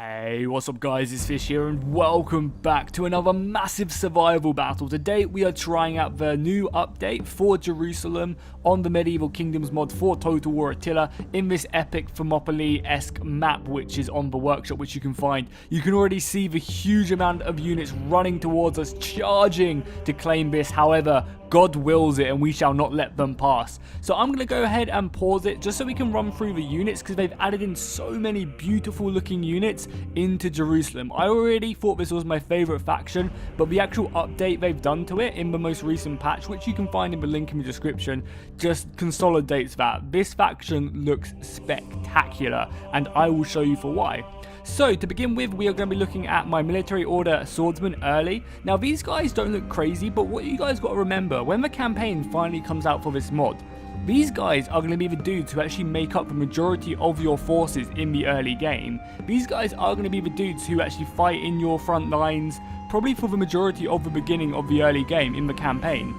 Hey, what's up guys, it's Fish here and welcome back to another massive survival battle. Today we are trying out the new update for Jerusalem on the Medieval Kingdoms mod for Total War Attila in this epic Thermopylae-esque map which is on the workshop, which you can find. You can already see the huge amount of units running towards us, charging to claim this. However, God wills it and we shall not let them pass. So I'm going to go ahead and pause it just so we can run through the units, because they've added in so many beautiful looking units into Jerusalem. I already thought this was my favorite faction, but the actual update they've done to it in the most recent patch, which you can find in the link in the description, just consolidates that. This faction looks spectacular and I will show you for why. So to begin with, we are going to be looking at my military order swordsmen early. Now these guys don't look crazy, but what you guys got to remember, when the campaign finally comes out for this mod, these guys are going to be the dudes who actually make up the majority of your forces in the early game. These guys are going to be the dudes who actually fight in your front lines, probably for the majority of the beginning of the early game in the campaign.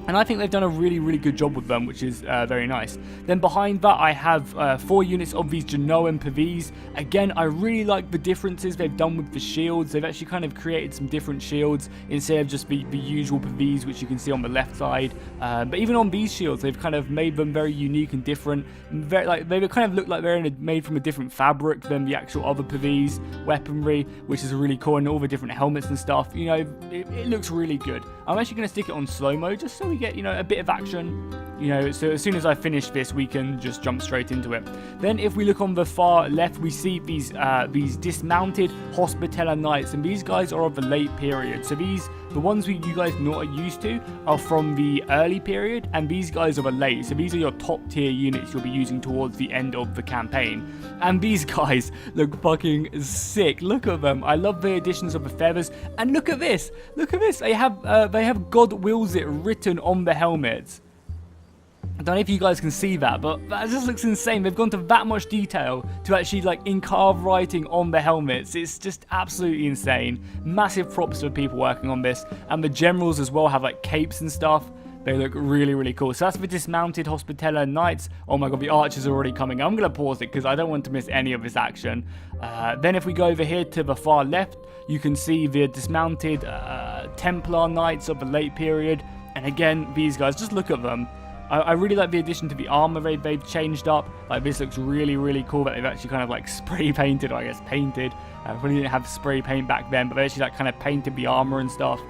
And I think they've done a really good job with them, which is very nice. Then behind that, I have 4 units of these Genoan Pavese. Again, I really like the differences they've done with the shields. They've actually kind of created some different shields instead of just the usual Pavese, which you can see on the left side. But even on these shields, they've kind of made them very unique and different. They kind of look like they're made from a different fabric than the actual other Pavese weaponry, which is really cool. And all the different helmets and stuff, you know, it looks really good. I'm actually going to stick it on slow-mo just so we get, you know, a bit of action, you know, so as soon as I finish this we can just jump straight into it. Then if we look on the far left, we see these dismounted Hospitaller Knights, and these guys are of the late period. So the ones you guys not used to are from the early period, and these guys are the late. So these are your top tier units you'll be using towards the end of the campaign. And these guys look fucking sick. Look at them. I love the additions of the feathers, and look at this. Look at this. They have God wills it written on the helmets. I don't know if you guys can see that, but that just looks insane. They've gone to that much detail to actually like encarve writing on the helmets. It's just absolutely insane. Massive props for people working on this. And the generals as well have like capes and stuff. They look really cool. So that's the dismounted Hospitaller Knights. Oh my god, the archers are already coming. I'm going to pause it because I don't want to miss any of this action. Then if we go over here to the far left, you can see the dismounted Templar Knights of the late period. And again, these guys, just look at them. I really like the addition to the armor they've changed up. Like, this looks really cool that they've actually kind of like spray painted, or I guess painted. Probably didn't have spray paint back then, but they actually like kind of painted the armor and stuff.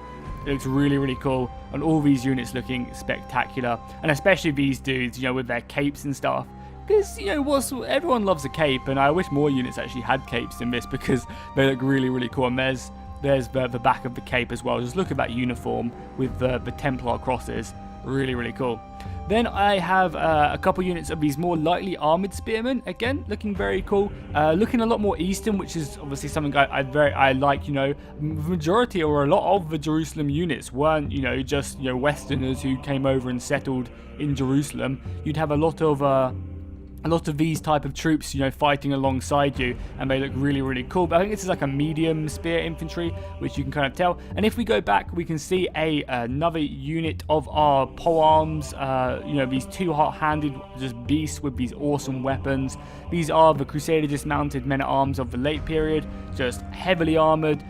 It looks really cool, and all these units looking spectacular, and especially these dudes, you know, with their capes and stuff. Because, you know, everyone loves a cape, and I wish more units actually had capes in this because they look really cool. And there's the back of the cape as well. Just look at that uniform with the Templar crosses. Really cool. Then I have a couple units of these more lightly armored spearmen. Again, looking very cool. Looking a lot more Eastern, which is obviously something I like. You know, the majority or a lot of the Jerusalem units weren't, you know, just, you know, Westerners who came over and settled in Jerusalem. You'd have a lot of these type of troops, you know, fighting alongside you, and they look really cool. But I think this is like a medium spear infantry, which you can kind of tell. And if we go back, we can see another unit of our polearms, you know, these 2 hot-handed just beasts with these awesome weapons. These are the Crusader dismounted men-at-arms of the late period, just heavily armored,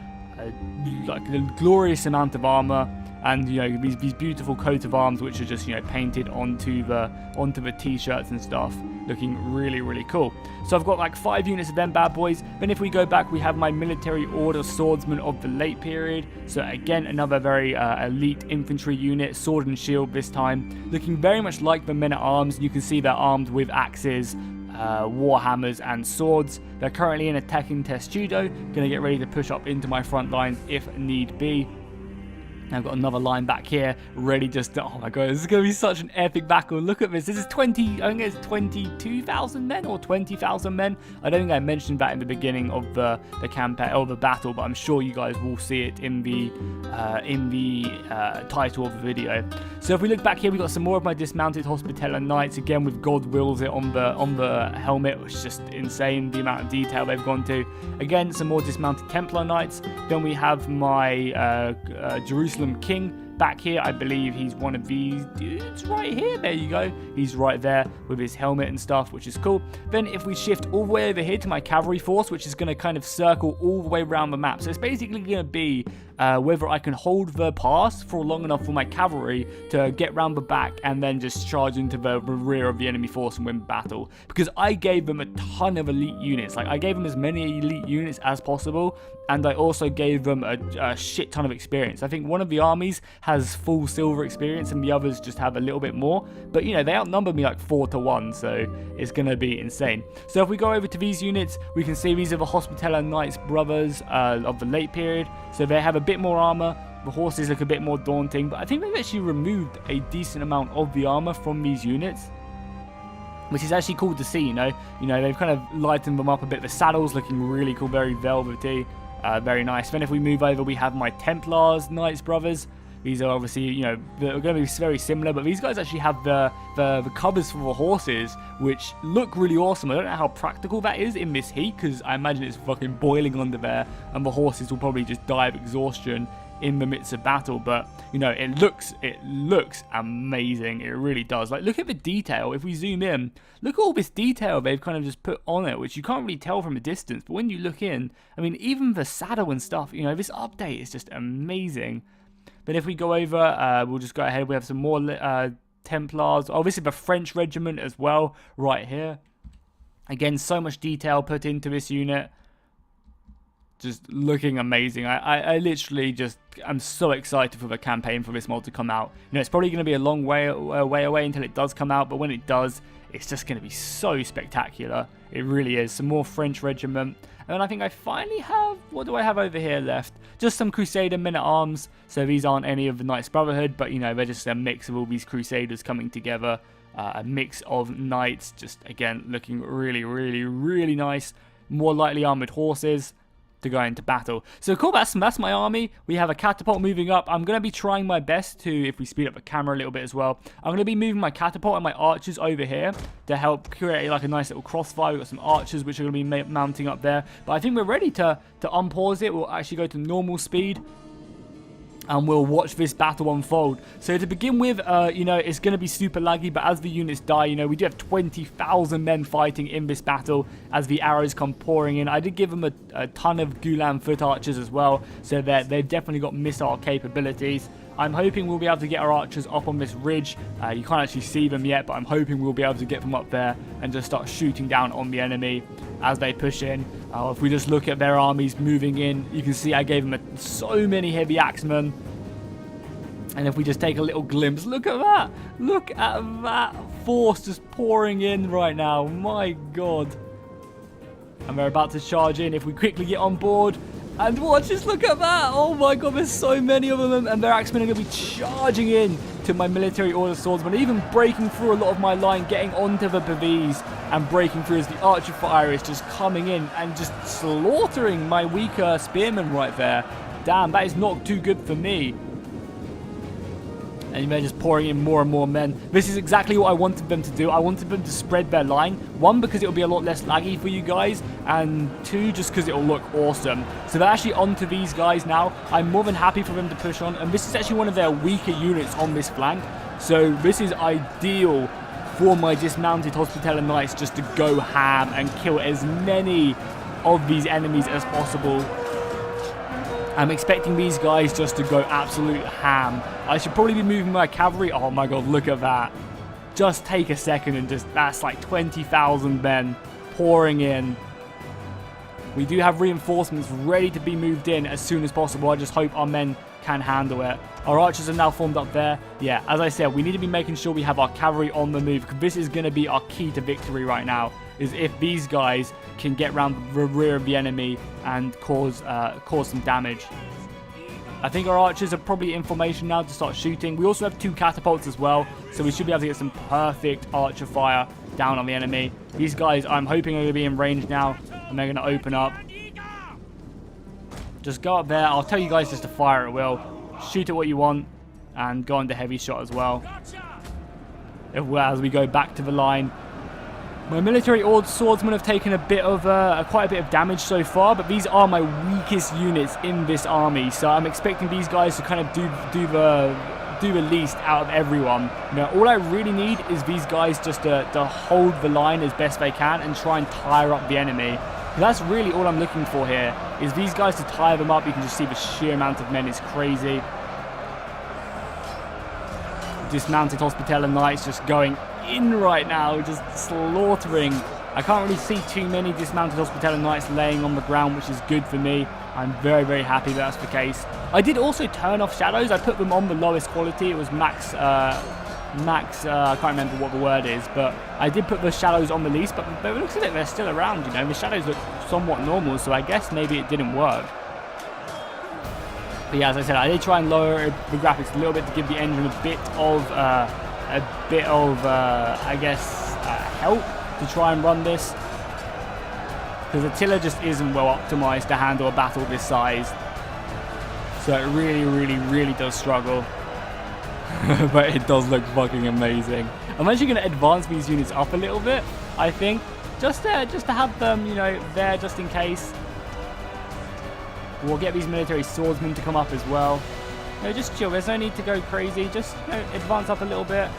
like a glorious amount of armor. And, you know, these beautiful coat of arms, which are just, you know, painted onto the t-shirts and stuff, looking really cool. So I've got like 5 units of them bad boys. Then if we go back, we have my military order swordsmen of the late period. So again, another very elite infantry unit, sword and shield this time, looking very much like the men at arms. You can see they're armed with axes, war hammers and swords. They're currently in attacking testudo, gonna get ready to push up into my front lines if need be. I've got another line back here, ready just to, oh my god, this is going to be such an epic battle. Look at this. This is I think it's 22,000 men or 20,000 men. I don't think I mentioned that in the beginning of the campaign or the battle, but I'm sure you guys will see it in the title of the video. So if we look back here, we've got some more of my dismounted Hospitaller Knights, again with God wills it on the helmet, which is just insane, the amount of detail they've gone to. Again, some more dismounted Templar Knights. Then we have my Jerusalem King back here, I believe he's one of these dudes right here. There you go. He's right there with his helmet and stuff, which is cool. Then if we shift all the way over here to my cavalry force, which is going to kind of circle all the way around the map. So it's basically going to be whether I can hold the pass for long enough for my cavalry to get round the back and then just charge into the rear of the enemy force and win battle. Because I gave them a ton of elite units. Like, I gave them as many elite units as possible, and I also gave them a shit ton of experience. I think one of the armies has full silver experience and the others just have a little bit more. But, you know, they outnumber me like 4-1, so it's going to be insane. So if we go over to these units, we can see these are the Hospitaller Knights brothers of the late period. So they have a bit more armor. The horses look a bit more daunting, but I think they've actually removed a decent amount of the armor from these units, which is actually cool to see. You know, they've kind of lightened them up a bit. The saddles looking really cool, very velvety, very nice. Then if we move over, we have my Templars Knights brothers. These are obviously, you know, they're going to be very similar, but these guys actually have the covers for the horses, which look really awesome. I don't know how practical that is in this heat, because I imagine it's fucking boiling under there, and the horses will probably just die of exhaustion in the midst of battle. But, you know, it looks amazing. It really does. Like, look at the detail. If we zoom in, look at all this detail they've kind of just put on it, which you can't really tell from a distance. But when you look in, I mean, even the saddle and stuff, you know, this update is just amazing. Then if we go over, we'll just go ahead. We have some more Templars. Obviously, the French regiment as well, right here. Again, so much detail put into this unit. Just looking amazing. I literally just, I'm so excited for the campaign for this mod to come out. You know, it's probably going to be a long way away until it does come out, but when it does, it's just going to be so spectacular. It really is. Some more French regiment. And then I think I finally have, what do I have over here left? Just some Crusader men-at-arms. So these aren't any of the Knights Brotherhood, but, you know, they're just a mix of all these Crusaders coming together. A mix of Knights, just, again, looking really, really, really nice. More lightly armoured horses to go into battle. So cool, that's my army. We have a catapult moving up. I'm going to be trying my best to, if we speed up the camera a little bit as well, I'm going to be moving my catapult and my archers over here to help create like a nice little crossfire. We've got some archers which are going to be mounting up there. But I think we're ready to unpause it. We'll actually go to normal speed, and we'll watch this battle unfold. So to begin with, you know, it's going to be super laggy, but as the units die, you know, we do have 20,000 men fighting in this battle as the arrows come pouring in. I did give them a ton of Gulan foot archers as well, so they've definitely got missile capabilities. I'm hoping we'll be able to get our archers up on this ridge. You can't actually see them yet, but I'm hoping we'll be able to get them up there and just start shooting down on the enemy as they push in. If we just look at their armies moving in, you can see I gave them so many heavy axemen. And if we just take a little glimpse, look at that. Look at that force just pouring in right now. My God. And they're about to charge in. If we quickly get on board. And watch, just look at that. Oh my God, there's so many of them. And their axemen are going to be charging in to my military order swordsmen. Even breaking through a lot of my line, getting onto the Bavis and breaking through as the archer fire is just coming in and just slaughtering my weaker spearmen right there. Damn, that is not too good for me. And they're just pouring in more and more men. This is exactly what I wanted them to do. I wanted them to spread their line. One, because it'll be a lot less laggy for you guys. And two, just because it'll look awesome. So they're actually onto these guys now. I'm more than happy for them to push on. And this is actually one of their weaker units on this flank. So this is ideal for my dismounted Hospitaller Knights just to go ham and kill as many of these enemies as possible. I'm expecting these guys just to go absolute ham. I should probably be moving my cavalry. Oh my God, look at that. Just take a second and just, that's like 20,000 men pouring in. We do have reinforcements ready to be moved in as soon as possible. I just hope our men can handle it. Our archers are now formed up there. Yeah, as I said, we need to be making sure we have our cavalry on the move, because this is going to be our key to victory right now, is if these guys can get around the rear of the enemy and cause some damage. I think our archers are probably in formation now to start shooting. We also have 2 catapults as well, so we should be able to get some perfect archer fire down on the enemy. These guys, I'm hoping, are going to be in range now, and they're going to open up. Just go up there. I'll tell you guys just to fire at will. Shoot at what you want, and go into heavy shot as well. As we go back to the line. My military swordsmen have taken quite a bit of damage so far, but these are my weakest units in this army, so I'm expecting these guys to kind of do the least out of everyone. You know, all I really need is these guys just to hold the line as best they can and try and tire up the enemy. That's really all I'm looking for here, is these guys to tire them up. You can just see the sheer amount of men is crazy. Dismounted Hospitaller Knights just going in right now, just slaughtering. I can't really see too many dismounted Hospitaller Knights laying on the ground, which is good for me. I'm very, very happy that's the case. I did also turn off shadows. I put them on the lowest quality. It was max, I can't remember what the word is, but I did put the shadows on the least, but it looks like they're still around, you know. The shadows look somewhat normal, so I guess maybe it didn't work. But yeah, as I said, I did try and lower the graphics a little bit to give the engine a bit of I guess, help to try and run this. Because Attila just isn't well optimized to handle a battle this size. So it really, really, really does struggle. But it does look fucking amazing. I'm actually going to advance these units up a little bit, I think. Just to have them, you know, there just in case. We'll get these military swordsmen to come up as well. You know, just chill. There's no need to go crazy. Just, you know, advance up a little bit.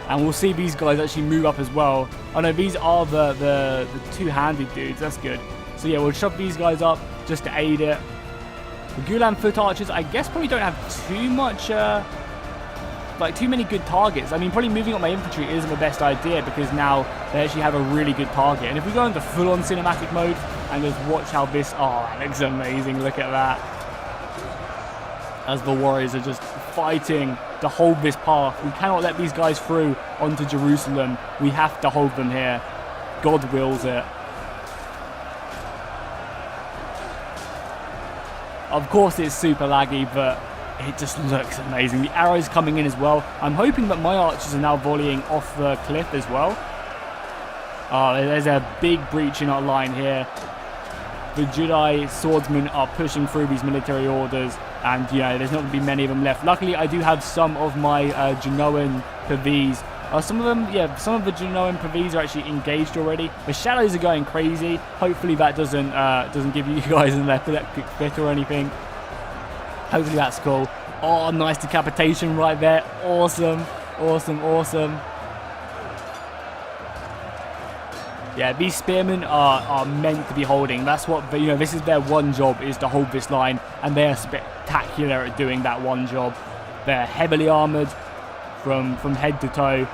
And we'll see these guys actually move up as well. Oh no, these are the two-handed dudes. That's good. So yeah, we'll shove these guys up just to aid it. The Gulan foot archers, I guess, probably don't have too much, too many good targets. I mean, probably moving up my infantry isn't the best idea because now they actually have a really good target. And if we go into full-on cinematic mode and just watch how this, oh, that looks amazing. Look at that. As the warriors are just fighting to hold this path. We cannot let these guys through onto Jerusalem. We have to hold them here. God wills it. Of course it's super laggy, but it just looks amazing. The arrows coming in as well. I'm hoping that my archers are now volleying off the cliff as well. Oh, there's a big breach in our line here. The Jedi swordsmen are pushing through these military orders, and you know, there's not going to be many of them left. Luckily, I do have some of my Genoan Pavis. Some of them, yeah, some of the Genoan Pavis are actually engaged already. The shadows are going crazy. Hopefully that doesn't give you guys an epileptic fit or anything. Hopefully that's cool. Oh, nice decapitation right there. Awesome, awesome, awesome. Yeah, these spearmen are meant to be holding. That's what, you know, this is their one job, is to hold this line, and they are spectacular at doing that one job. They're heavily armored from head to toe,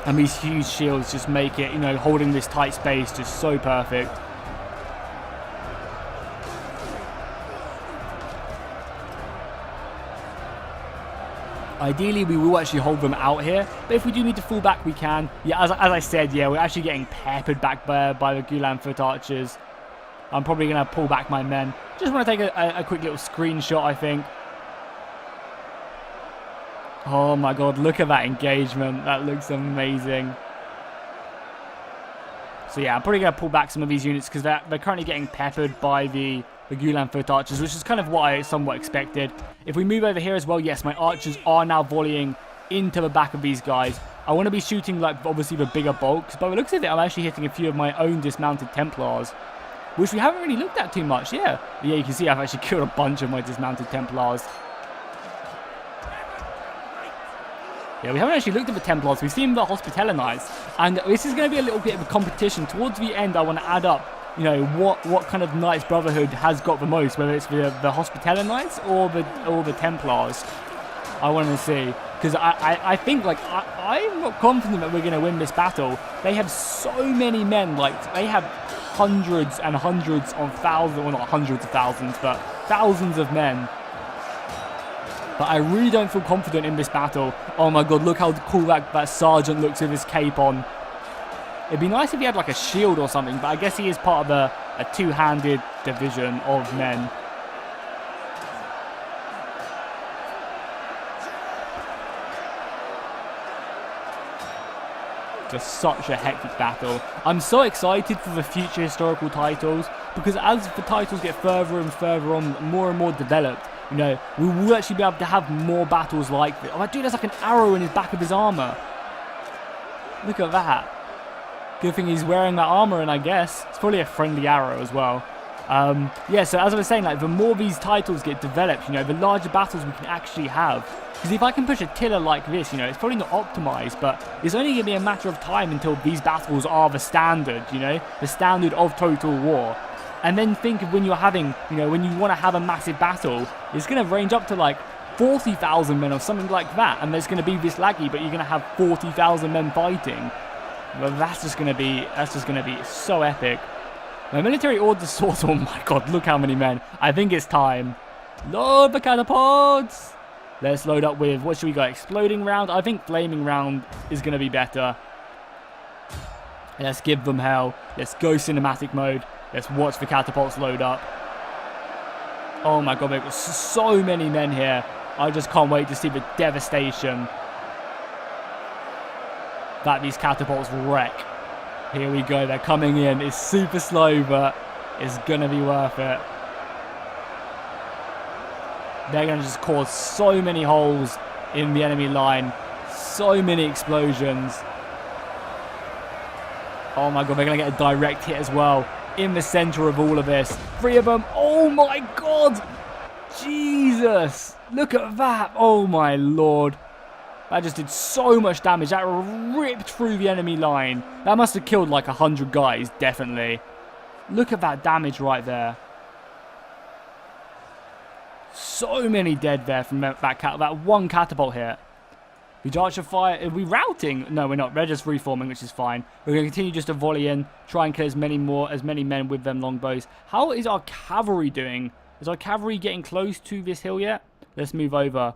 and these huge shields just make it, you know, holding this tight space just so perfect. Ideally, we will actually hold them out here, but if we do need to fall back, we can. Yeah, as I said, yeah, we're actually getting peppered back by the Gulan foot archers. I'm probably going to pull back my men. Just want to take a quick little screenshot, I think. Oh my god, look at that engagement. That looks amazing. So yeah, I'm probably going to pull back some of these units because they're currently getting peppered by the Gulan foot archers, which is kind of what I somewhat expected. If we move over here as well, yes, my archers are now volleying into the back of these guys. I want to be shooting, like, obviously the bigger bulks, but it looks like I'm actually hitting a few of my own dismounted Templars, which we haven't really looked at too much. Yeah, you can see I've actually killed a bunch of my dismounted Templars. Yeah, we haven't actually looked at the Templars. We've seen the Hospitaller Knights, and this is going to be a little bit of a competition. Towards the end, I want to add up, you know, what kind of Knights Brotherhood has got the most, whether it's the Hospitaller Knights or the Templars. I want to see, because I think, like, I'm not confident that we're going to win this battle. They have so many men, like, they have hundreds and hundreds of thousands, well, not hundreds of thousands, but thousands of men. But I really don't feel confident in this battle. Oh my god, look how cool that sergeant looks with his cape on. It'd be nice if he had like a shield or something, but I guess he is part of a two-handed division of men. Just such a hectic battle. I'm so excited for the future historical titles, because as the titles get further and further on, more and more developed, you know, we will actually be able to have more battles like this. Oh, dude, there's like an arrow in his back of his armor. Look at that. Good thing he's wearing that armor, and I guess it's probably a friendly arrow as well. Yeah, so as I was saying, like, the more these titles get developed, you know, the larger battles we can actually have. Because if I can push a tiller like this, you know, it's probably not optimized, but it's only going to be a matter of time until these battles are the standard, you know, the standard of Total War. And then think of when you're having, you know, when you want to have a massive battle, it's going to range up to like 40,000 men or something like that. And there's going to be this laggy, but you're going to have 40,000 men fighting. Well, that's just going to be so epic. My military order source, oh my god, look how many men. I think it's time. Load the catapults! Let's load up with, what should we go, exploding round? I think flaming round is going to be better. Let's give them hell. Let's go cinematic mode. Let's watch the catapults load up. Oh my god, there are so many men here. I just can't wait to see the devastation that these catapults wreck. Here we go, they're coming in. It's super slow, but it's going to be worth it. They're going to just cause so many holes in the enemy line. So many explosions. Oh my god, they're going to get a direct hit as well. In the center of all of this. 3 of them. Oh my god. Jesus. Look at that. Oh my lord. That just did so much damage. That ripped through the enemy line. That must have killed like 100 guys, definitely. Look at that damage right there. So many dead there from that one catapult hit. We archer fire. Are we routing? No, we're not. We're just reforming, which is fine. We're going to continue just to volley in. Try and kill as many men with them longbows. How is our cavalry doing? Is our cavalry getting close to this hill yet? Let's move over.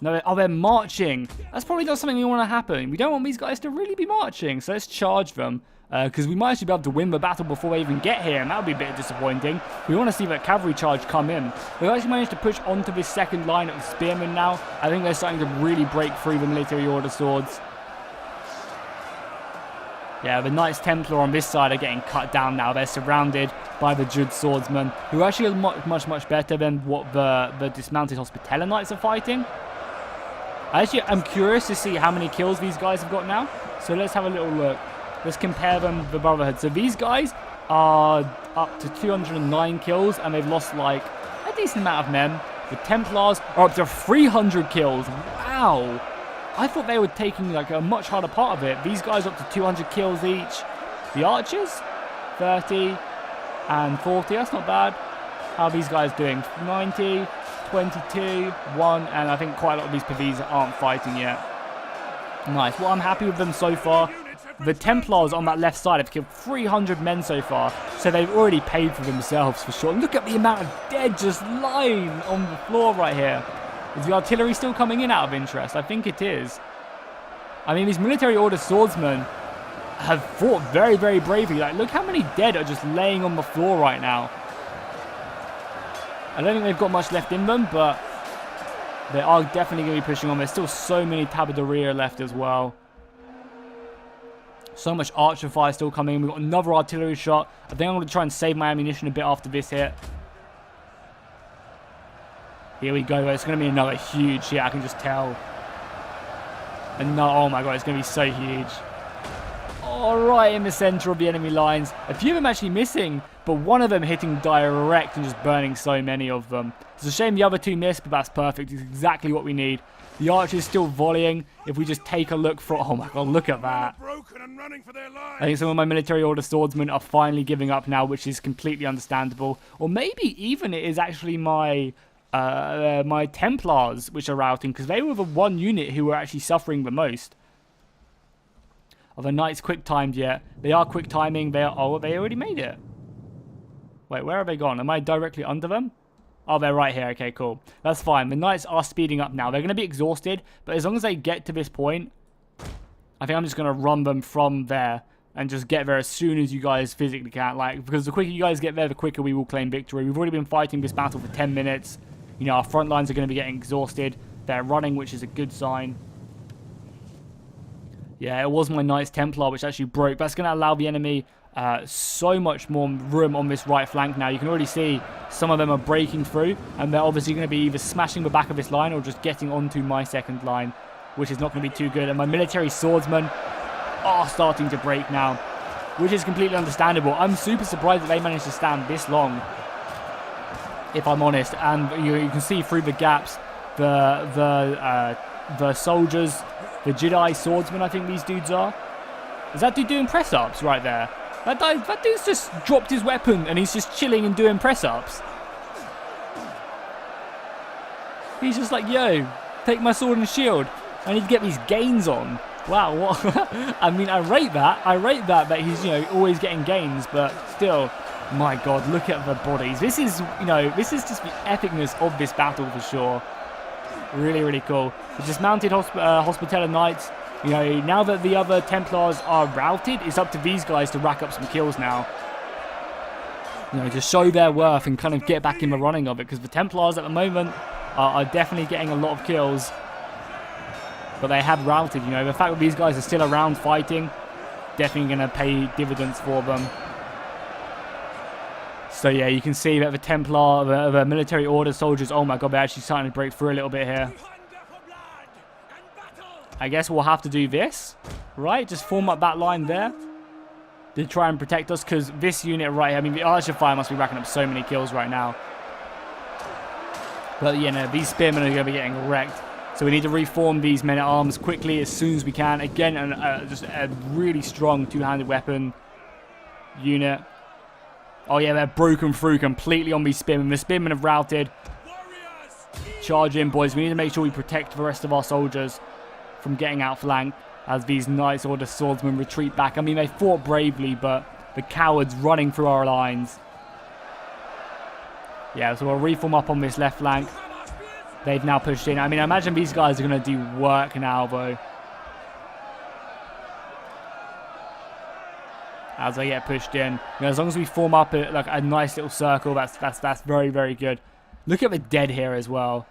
No, oh, they're marching. That's probably not something we want to happen. We don't want these guys to really be marching. So let's charge them. Because we might actually be able to win the battle before they even get here. And that would be a bit disappointing. We want to see that cavalry charge come in. We've actually managed to push onto this second line of spearmen now. I think they're starting to really break through the military order swords. Yeah, the Knights Templar on this side are getting cut down now. They're surrounded by the Jud swordsmen, who actually are much better than what the dismounted Hospitaller Knights are fighting. I'm curious to see how many kills these guys have got now. So let's have a little look. Let's compare them with the Brotherhood. So these guys are up to 209 kills, and they've lost like a decent amount of men. The Templars are up to 300 kills. Wow. I thought they were taking like a much harder part of it. These guys are up to 200 kills each. The Archers, 30 and 40. That's not bad. How are these guys doing? 90, 22, 1, and I think quite a lot of these Pavese aren't fighting yet. Nice. Well, I'm happy with them so far. The Templars on that left side have killed 300 men so far, so they've already paid for themselves for sure. Look at the amount of dead just lying on the floor right here. Is the artillery still coming in out of interest? I think it is. I mean, these military order swordsmen have fought very, very bravely. Like, look how many dead are just laying on the floor right now. I don't think they've got much left in them, but they are definitely going to be pushing on. There's still so many tabaderia left as well. So much archer fire still coming in. We've got another artillery shot. I think I'm going to try and save my ammunition a bit after this hit. Here we go. It's going to be another huge hit. I can just tell. And no, oh my god, it's going to be so huge. All right, in the center of the enemy lines. A few of them actually missing, but one of them hitting direct and just burning so many of them. It's a shame the other two missed, but that's perfect. It's exactly what we need. The archers still volleying. If we just take a look for... Oh my god, look at that. I think some of my military order swordsmen are finally giving up now, which is completely understandable. Or maybe even it is actually my Templars which are routing, because they were the one unit who were actually suffering the most. Are the Knights quick timed yet? They are quick timing. They are... Oh, they already made it. Wait, where are they gone? Am I directly under them? Oh, they're right here. Okay, cool. That's fine. The Knights are speeding up now. They're going to be exhausted, but as long as they get to this point, I think I'm just going to run them from there and just get there as soon as you guys physically can. Like, because the quicker you guys get there, the quicker we will claim victory. We've already been fighting this battle for 10 minutes. You know, our front lines are going to be getting exhausted. They're running, which is a good sign. Yeah, it was my Knights Templar which actually broke. That's going to allow the enemy so much more room on this right flank now. You can already see some of them are breaking through, and they're obviously going to be either smashing the back of this line or just getting onto my second line, which is not going to be too good. And my military swordsmen, are starting to break now, which is completely understandable. I'm super surprised that they managed to stand this long, if I'm honest. And you can see through the gaps, the soldiers, the Jedi swordsmen, I think these dudes are. Is that dude doing press-ups right there? That dude's just dropped his weapon and he's just chilling and doing press-ups. He's just like, yo, take my sword and shield. I need to get these gains on. Wow, what? I mean, I rate that he's, you know, always getting gains, but still, my God, look at the bodies. This is, you know, this is just the epicness of this battle for sure. Really, really cool. The dismounted Hospitaller Knights. You know, now that the other Templars are routed, it's up to these guys to rack up some kills now. You know, to show their worth and kind of get back in the running of it. Because the Templars at the moment are definitely getting a lot of kills. But they have routed, you know. The fact that these guys are still around fighting, definitely going to pay dividends for them. So yeah, you can see that the Templar, the military order soldiers, oh my God, they're actually starting to break through a little bit here. I guess we'll have to do this, right? Just form up that line there to try and protect us, because this unit right here, I mean, the Archer Fire must be racking up so many kills right now. But, you know, these spearmen are going to be getting wrecked. So we need to reform these men-at-arms quickly as soon as we can. Again, just a really strong two-handed weapon unit. Oh, yeah, they're broken through completely on these spearmen. The spearmen have routed. Charge in, boys. We need to make sure we protect the rest of our soldiers from getting outflanked as these Knights or the swordsmen retreat back. I mean, they fought bravely, but the cowards running through our lines. Yeah, so we'll reform up on this left flank. They've now pushed in. I mean, I imagine these guys are going to do work now, though. As they get pushed in. You know, as long as we form up like a nice little circle, that's very, very good. Look at the dead here as well.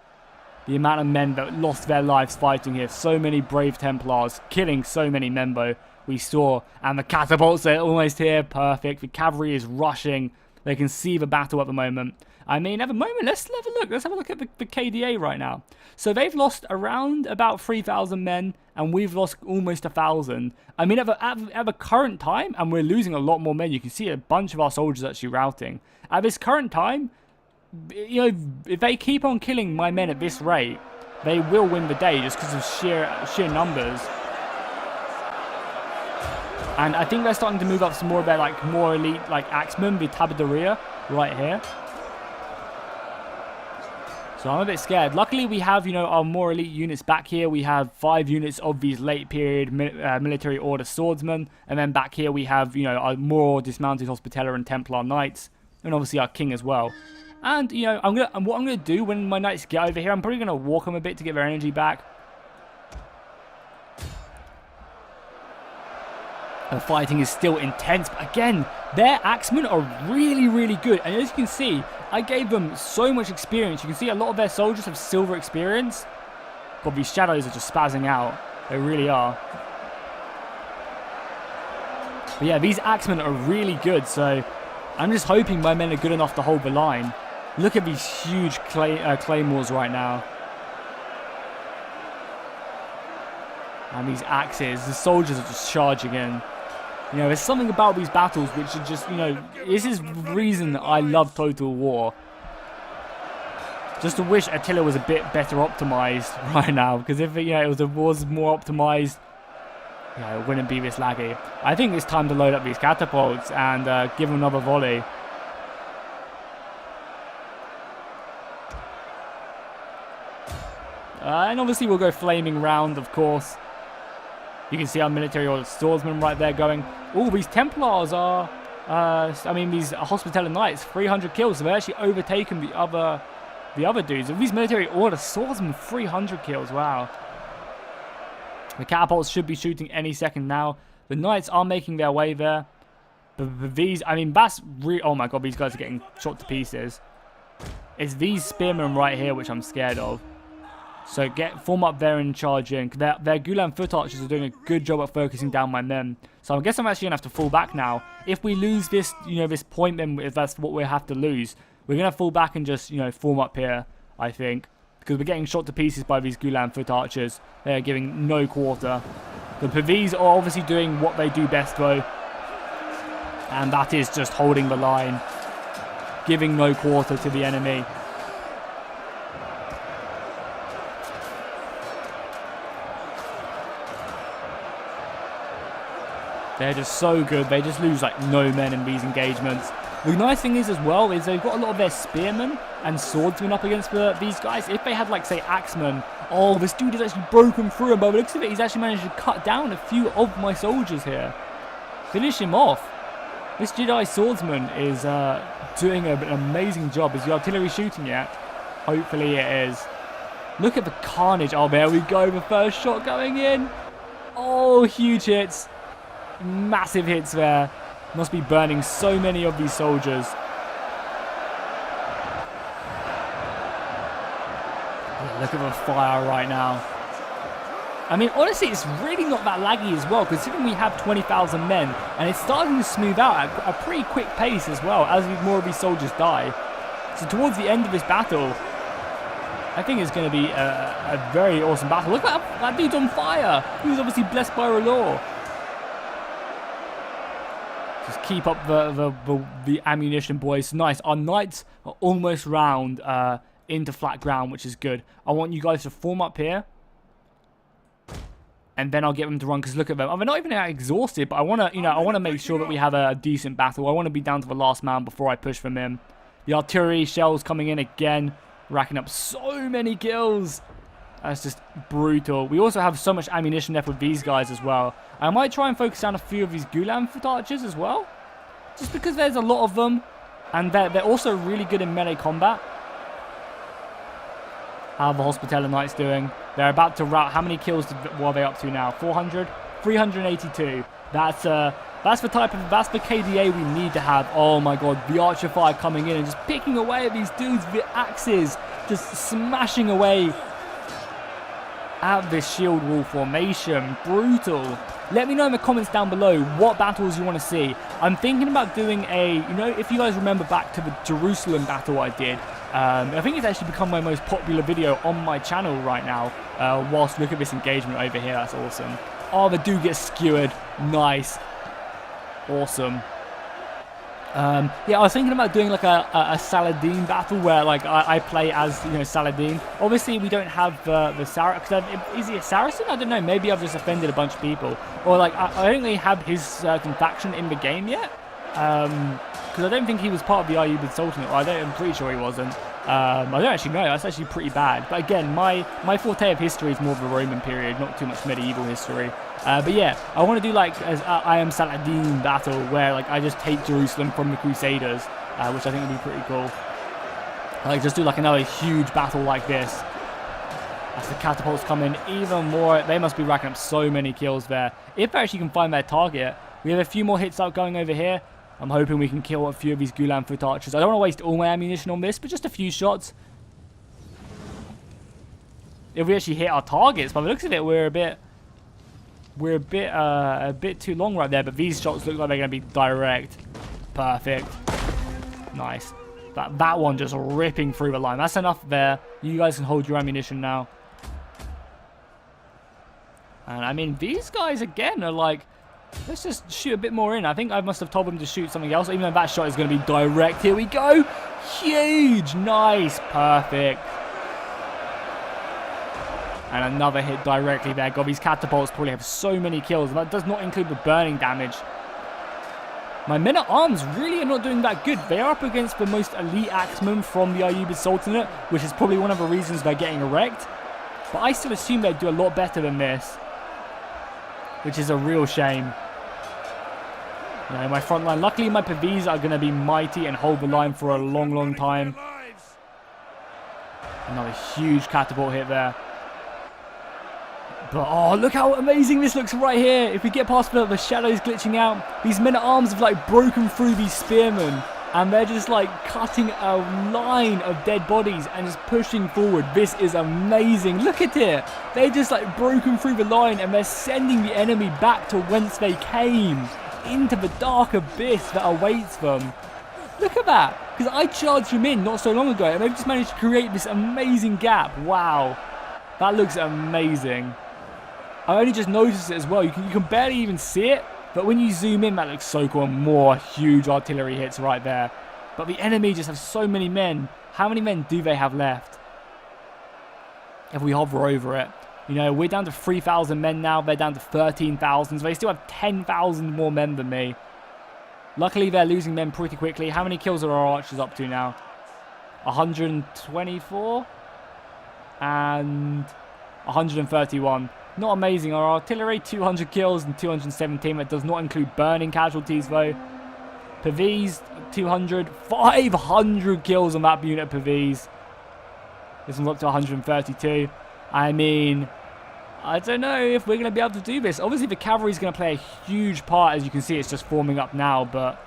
The amount of men that lost their lives fighting here. So many brave Templars killing so many Membo we saw. And the catapults are almost here. Perfect. The cavalry is rushing. They can see the battle at the moment. I mean, at the moment, let's have a look. Let's have a look at the KDA right now. So they've lost around about 3,000 men, and we've lost almost 1,000. I mean, at the current time, and we're losing a lot more men. You can see a bunch of our soldiers actually routing. At this current time, you know, if they keep on killing my men at this rate, they will win the day just because of sheer numbers. And I think they're starting to move up some more of their like more elite like axemen, the tabaderia, right here. So I'm a bit scared. Luckily, we have, you know, our more elite units back here. We have 5 units of these late period military order swordsmen, and then back here we have, you know, our more dismounted Hospitaller and Templar Knights, and obviously our king as well. And, you know, what I'm gonna do when my knights get over here, I'm probably gonna walk them a bit to get their energy back. The fighting is still intense, but again, their axemen are really, really good. And as you can see, I gave them so much experience. You can see a lot of their soldiers have silver experience. God, these shadows are just spazzing out. They really are. But yeah, these axemen are really good, so I'm just hoping my men are good enough to hold the line. Look at these huge claymores right now. And these axes, the soldiers are just charging in. You know, there's something about these battles which are just, you know, this is the reason that I love Total War. Just to wish Attila was a bit better optimized right now, because if, you know, it was more optimized, you know, it wouldn't be this laggy. I think it's time to load up these catapults and give them another volley. And obviously we'll go flaming round, of course. You can see our military order swordsmen right there going. Oh, these Templars are, I mean, these Hospitaller Knights, 300 kills. So they're actually overtaken the other dudes. And these military order swordsmen, 300 kills. Wow. The catapults should be shooting any second now. The Knights are making their way there. But these, I mean, that's really, oh my God, these guys are getting shot to pieces. It's these spearmen right here which I'm scared of. So form up there and charge in. Their Gulan foot archers are doing a good job at focusing down my men. So I guess I'm actually going to have to fall back now. If we lose this, you know, this point, then if that's what we have to lose, we're going to fall back and just, you know, form up here, I think. Because we're getting shot to pieces by these Gulan foot archers. They are giving no quarter. The Pavis are obviously doing what they do best though. And that is just holding the line. Giving no quarter to the enemy. They're just so good. They just lose like no men in these engagements. The nice thing is as well is they've got a lot of their spearmen and swordsmen up against these guys. If they had like say axemen, oh, this dude is actually broken through him. By the looks of it, he's actually managed to cut down a few of my soldiers here. Finish him off. This Jedi swordsman is doing an amazing job. Is the artillery shooting yet? Hopefully it is. Look at the carnage. Oh, there we go. The first shot going in. Oh, huge hits. Massive hits there. Must be burning so many of these soldiers. Yeah, look at the fire right now. I mean, honestly, it's really not that laggy as well, considering we have 20,000 men, and it's starting to smooth out at a pretty quick pace as well, as more of these soldiers die. So towards the end of this battle, I think it's going to be a very awesome battle. Look at that dude's on fire. He was obviously blessed by R'hllor. Just keep up the ammunition, boys. Nice. Our knights are almost round into flat ground, which is good. I want you guys to form up here. And then I'll get them to run, because look at them. They're not even exhausted, but I want to, I want to make sure that we have a decent battle. I want to be down to the last man before I push them in. The artillery shells coming in again, racking up so many kills. That's just brutal. We also have so much ammunition left with these guys as well. I might try and focus down a few of these Gulan foot archers as well, just because there's a lot of them, and they're also really good in melee combat. How are the Hospitaller Knights doing? They're about to rout. How many kills were they up to now? 400? 382. That's the KDA we need to have. Oh my god, the archer fire coming in and just picking away at these dudes with axes, just smashing away at this shield wall formation. Brutal. Let me know in the comments down below what battles you want to see. I'm thinking about doing a, if you guys remember back to the Jerusalem battle I did, I think it's actually become my most popular video on my channel right now. Whilst look at this engagement over here, that's awesome. Oh, the dude gets skewered. Nice. Awesome. Yeah, I was thinking about doing like a Saladin battle where like I play as Saladin. Obviously, we don't have the Saracen. Is he a Saracen? I don't know. Maybe I've just offended a bunch of people, or like I don't really have his certain faction in the game yet. Because I don't think he was part of the Ayyubid Sultanate. I'm pretty sure he wasn't. I don't actually know. That's actually pretty bad. But again, my forte of history is more of the Roman period, not too much medieval history. But yeah, I want to do like I am Saladin battle, where like I just take Jerusalem from the Crusaders, which I think would be pretty cool. Like just do like another huge battle like this. As the catapults come in even more, they must be racking up so many kills there. If they actually can find their target, we have a few more hits out going over here. I'm hoping we can kill a few of these Gulan foot archers. I don't want to waste all my ammunition on this, but just a few shots. If we actually hit our targets, by the looks of it, we're a bit too long right there. But these shots look like they're going to be direct. Perfect. Nice. That one just ripping through the line. That's enough there. You guys can hold your ammunition now. And I mean, these guys again are like, let's just shoot a bit more in. I think I must have told them to shoot something else, even though that shot is going to be direct. Here we go. Huge. Nice. Perfect. And another hit directly there. God, these catapults probably have so many kills. That does not include the burning damage. My men-at-arms really are not doing that good. They are up against the most elite axemen from the Ayyubid Sultanate, which is probably one of the reasons they're getting wrecked. But I still assume they'd do a lot better than this, which is a real shame. My front line. Luckily, my Pavis are going to be mighty and hold the line for a long, long time. Another huge catapult hit there. But, oh, look how amazing this looks right here. If we get past the shadows glitching out, these men-at-arms have, like, broken through these spearmen. And they're just, like, cutting a line of dead bodies and just pushing forward. This is amazing. Look at it. They're just, like, broken through the line and they're sending the enemy back to whence they came. Into the dark abyss that awaits them. Look at that. Because I charged them in not so long ago and they've just managed to create this amazing gap. Wow. That looks amazing. I only just noticed it as well. You can barely even see it. But when you zoom in, that looks so cool. And more huge artillery hits right there. But the enemy just have so many men. How many men do they have left? If we hover over it. You know, we're down to 3,000 men now. They're down to 13,000. So they still have 10,000 more men than me. Luckily, they're losing men pretty quickly. How many kills are our archers up to now? 124 and 131. Not amazing. Our artillery, 200 kills and 217. That does not include burning casualties, though. Pavese, 200. 500 kills on that unit of Pavese. This one's up to 132. I mean, I don't know if we're going to be able to do this. Obviously, the cavalry is going to play a huge part. As you can see, it's just forming up now. But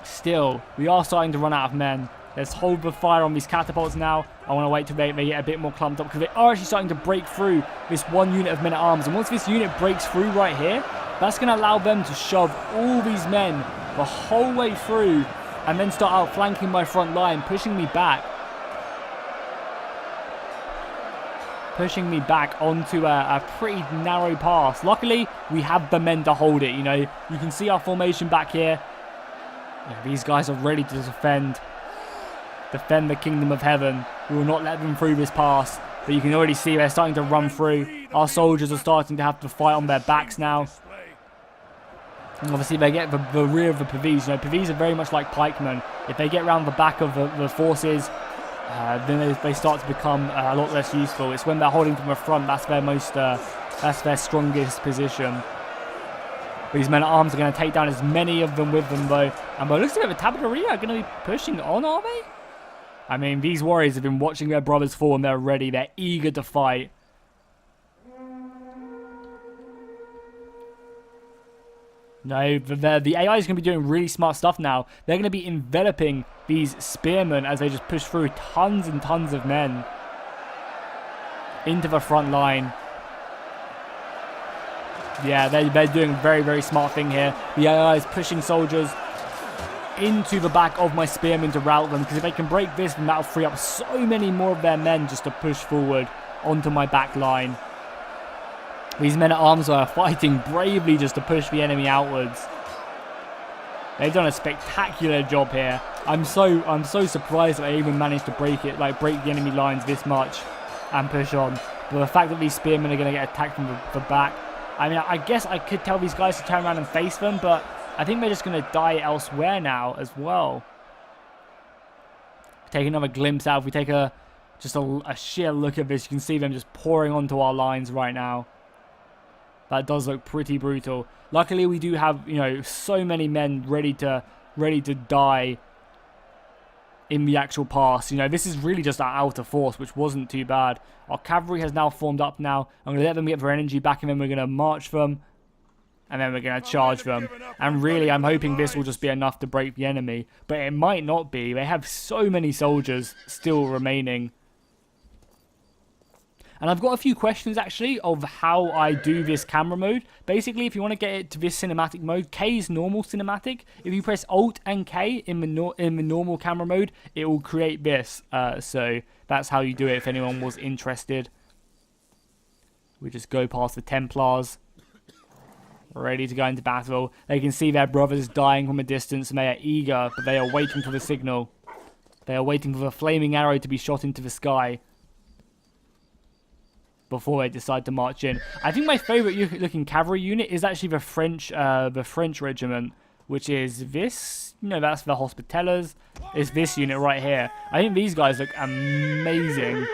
still, we are starting to run out of men. Let's hold the fire on these catapults now. I want to wait till they get a bit more clumped up, because they are actually starting to break through this one unit of men-at-arms. And once this unit breaks through right here, that's going to allow them to shove all these men the whole way through and then start outflanking my front line, pushing me back. Pushing me back onto a pretty narrow pass. Luckily, we have the men to hold it, you know. You can see our formation back here. Yeah, these guys are ready to defend the kingdom of heaven. We will not let them through this pass. But you can already see they're starting to run through. Our soldiers are starting to have to fight on their backs now. And obviously they get the rear of the Pavese. You know, Pavese are very much like pikemen. If they get around the back of the forces, then they start to become a lot less useful. It's when they're holding from the front that's their strongest position. These men-at-arms are going to take down as many of them with them, though. And by the looks of it, the cavalry are going to be pushing on, are they? I mean, these warriors have been watching their brothers fall and they're ready. They're eager to fight. No, the AI is going to be doing really smart stuff now. They're going to be enveloping these spearmen as they just push through tons and tons of men into the front line. Yeah, they're doing a very, very smart thing here. The AI is pushing soldiers into the back of my spearmen to rout them, because if they can break this, then that'll free up so many more of their men just to push forward onto my back line. These men-at-arms are fighting bravely just to push the enemy outwards. They've done a spectacular job here. I'm so surprised that they even managed to break the enemy lines this much and push on. But the fact that these spearmen are going to get attacked from the back, I mean, I guess I could tell these guys to turn around and face them, but I think they're just going to die elsewhere now as well. Take another glimpse out. If we take just a sheer look at this, you can see them just pouring onto our lines right now. That does look pretty brutal. Luckily, we do have, you know, so many men ready to die in the actual pass. You know, this is really just our outer force, which wasn't too bad. Our cavalry has now formed up now. I'm going to let them get their energy back, and then we're going to march them. And then we're going to charge them. And really, I'm hoping this will just be enough to break the enemy. But it might not be. They have so many soldiers still remaining. And I've got a few questions, actually, of how I do this camera mode. Basically, if you want to get it to this cinematic mode, K is normal cinematic. If you press Alt and K in the normal camera mode, it will create this. So that's how you do it if anyone was interested. We just go past the Templars. Ready to go into battle. They can see their brothers dying from a distance, and they are eager, but they are waiting for the signal. They are waiting for the flaming arrow to be shot into the sky before they decide to march in. I think my favourite looking cavalry unit is actually the French regiment, which is this. You know, that's the Hospitallers. It's this unit right here. I think these guys look amazing.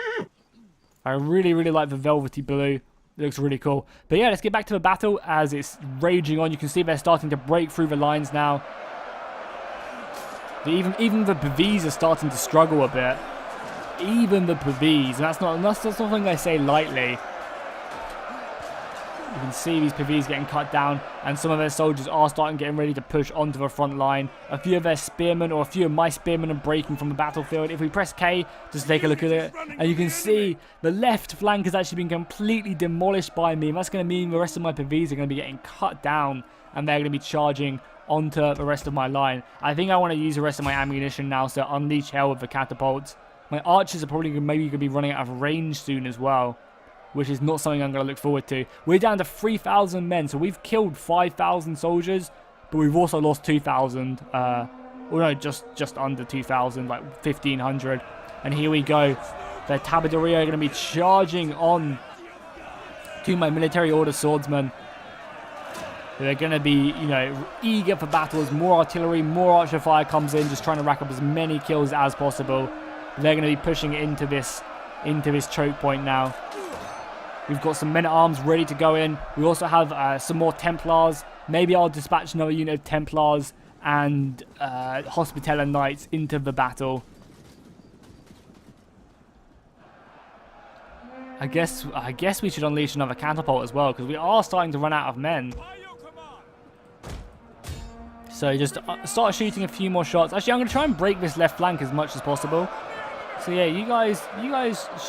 I really, really like the velvety blue. It looks really cool. But yeah, let's get back to the battle as it's raging on. You can see they're starting to break through the lines now. Even the Pavese are starting to struggle a bit. Even the Pavese, and that's not something I say lightly. You can see these Pavese getting cut down, and some of their soldiers are getting ready to push onto the front line. A few of their spearmen, or a few of my spearmen, are breaking from the battlefield. If we press K, just take a look at it, and you can see the left flank has actually been completely demolished by me, and that's going to mean the rest of my Pavese are going to be getting cut down, and they're going to be charging onto the rest of my line. I think I want to use the rest of my ammunition now, so unleash hell with the catapults. My archers are probably maybe going to be running out of range soon as well. which is not something I'm going to look forward to. We're down to 3,000 men, so we've killed 5,000 soldiers, but we've also lost 2,000. Well, no, just under 2,000, like 1,500. And here we go. The Tabaderia are going to be charging on to my military order swordsmen. They're going to be, you know, eager for battle as more artillery, more archer fire comes in, just trying to rack up as many kills as possible. They're going to be pushing into this choke point now. We've got some men-at-arms ready to go in. We also have some more Templars. Maybe I'll dispatch another unit of Templars and Hospitaller Knights into the battle. I guess we should unleash another catapult as well, because we are starting to run out of men. So just start shooting a few more shots. Actually, I'm going to try and break this left flank as much as possible. So yeah, you guys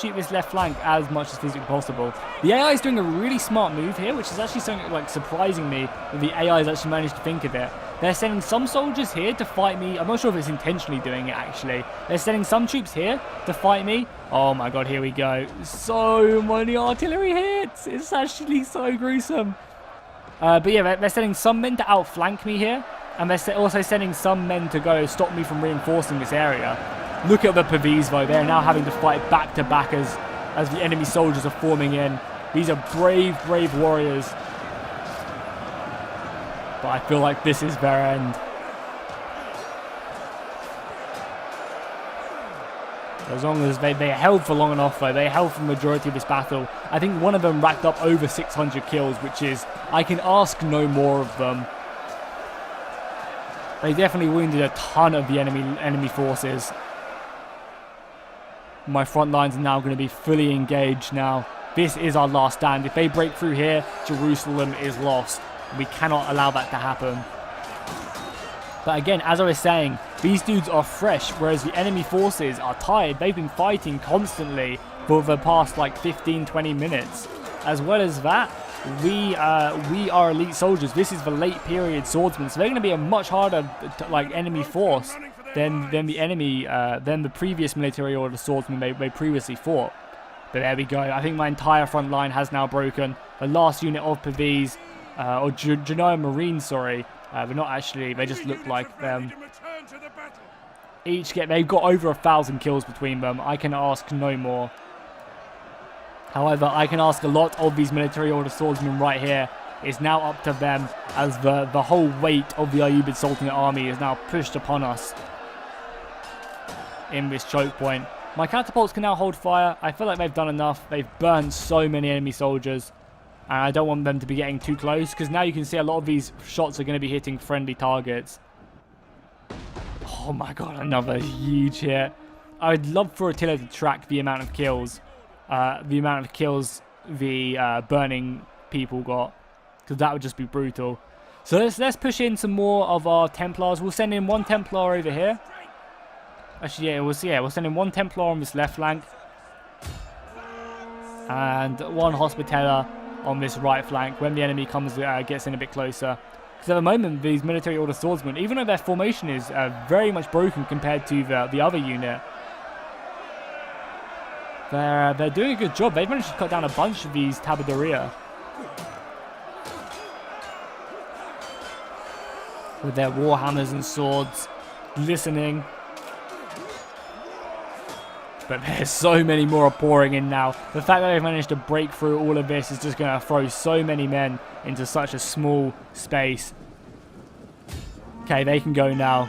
shoot this left flank as much as physically possible. The AI is doing a really smart move here, which is actually something like surprising me that the AI has actually managed to think of it. They're sending some soldiers here to fight me. I'm not sure if it's intentionally doing it, actually. They're sending some troops here to fight me. Oh my god, here we go. So many artillery hits. It's actually so gruesome. But yeah, they're sending some men to outflank me here. And they're also sending some men to go stop me from reinforcing this area. Look at the Pavis, though. They're now having to fight back to back as the enemy soldiers are forming in. These are brave, brave warriors. But I feel like this is their end. As long as they held for long enough, though. They held for the majority of this battle. I think one of them racked up over 600 kills, which is... I can ask no more of them. They definitely wounded a ton of the enemy forces. My front lines are now going to be fully engaged now. This is our last stand. If they break through here, Jerusalem is lost. We cannot allow that to happen. But again, as I was saying, these dudes are fresh, whereas the enemy forces are tired. They've been fighting constantly for the past like 15-20 minutes. As well as that, we are elite soldiers. This is the late period swordsmen, so they're going to be a much harder like enemy force than the previous military order swordsmen they previously fought. But there we go. I think my entire front line has now broken. The last unit of Pavis, or Genoa Marines, sorry, but not actually. They just look like them. They've got over 1,000 kills between them. I can ask no more. However, I can ask a lot of these military order swordsmen right here. It's now up to them, as the whole weight of the Ayyubid Sultanate army is now pushed upon us in this choke point. My catapults can now hold fire. I feel like they've done enough. They've burned so many enemy soldiers. And I don't want them to be getting too close, because now you can see a lot of these shots are going to be hitting friendly targets. Oh my god, another huge hit. I'd love for Attila to track the amount of kills. The burning people got, because that would just be brutal. So let's push in some more of our Templars. We'll send in one Templar over here. Actually, yeah, we'll send in one Templar on this left flank and one Hospitaller on this right flank when the enemy gets in a bit closer. Because at the moment, these military order swordsmen, even though their formation is very much broken compared to the other unit, they're doing a good job. They've managed to cut down a bunch of these Tabaderia with their warhammers and swords glistening. But there's so many more pouring in now. The fact that they've managed to break through all of this is just going to throw so many men into such a small space. Okay, they can go now.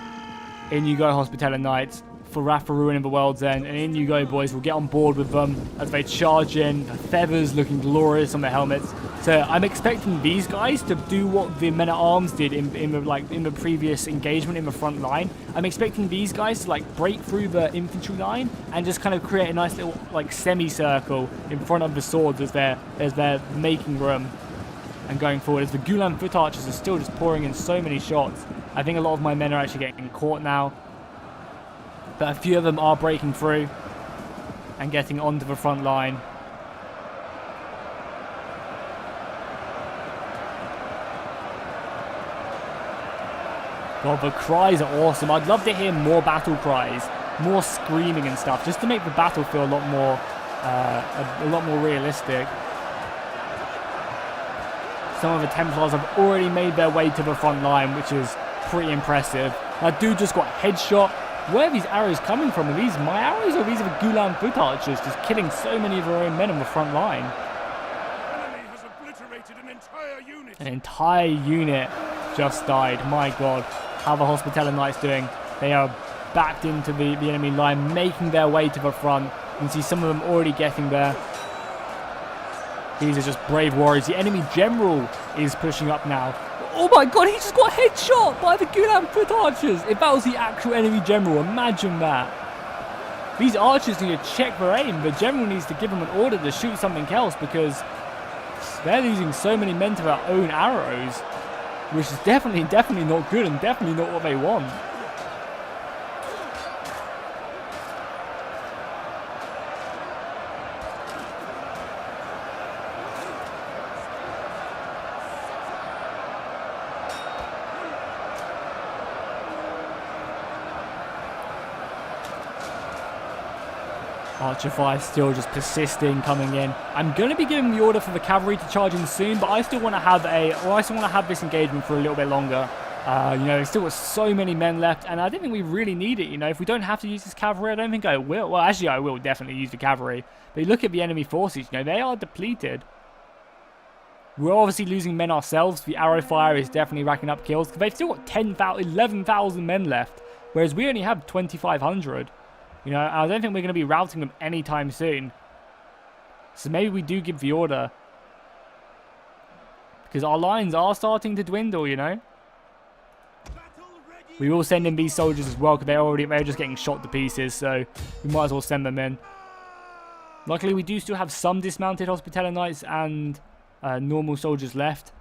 In you go, Hospitaller Knights. For Wrath for Ruin in the World's End. And in you go, boys. We'll get on board with them as they charge in. The feathers looking glorious on the helmets. So I'm expecting these guys to do what the Men-at-Arms did in the previous engagement in the front line. I'm expecting these guys to like break through the infantry line and just kind of create a nice little like semicircle in front of the swords as they're making room and going forward. As the Gulam foot archers are still just pouring in so many shots. I think a lot of my men are actually getting caught now. But a few of them are breaking through and getting onto the front line. God, the cries are awesome. I'd love to hear more battle cries, more screaming and stuff, just to make the battle feel a lot more realistic. Some of the Templars have already made their way to the front line, which is pretty impressive. That dude just got headshot. Where are these arrows coming from? Are these my arrows or are these of the Gulan foot archers just killing so many of their own men on the front line? Enemy has obliterated an entire unit. An entire unit just died. My god. How are the Hospitaller Knights doing? They are backed into the enemy line, making their way to the front. You can see some of them already getting there. These are just brave warriors. The enemy general is pushing up now. Oh my god, he just got headshot by the Gulan foot archers. If that was the actual enemy general, imagine that. These archers need to check their aim. The general needs to give them an order to shoot something else because they're losing so many men to their own arrows, which is definitely not good and definitely not what they want. Archer fire still just persisting, coming in. I'm going to be giving the order for the cavalry to charge in soon, but I still want to have this engagement for a little bit longer. You know, there's still got so many men left, and I don't think we really need it. You know, if we don't have to use this cavalry, I don't think I will. Well, actually, I will definitely use the cavalry. But you look at the enemy forces, you know, they are depleted. We're obviously losing men ourselves. The arrow fire is definitely racking up kills. They've still got 11,000 men left, whereas we only have 2,500. You know, I don't think we're going to be routing them anytime soon. So maybe we do give the order. Because our lines are starting to dwindle, you know. We will send in these soldiers as well, because they're just getting shot to pieces. So we might as well send them in. Luckily, we do still have some dismounted Hospitaller Knights and normal soldiers left.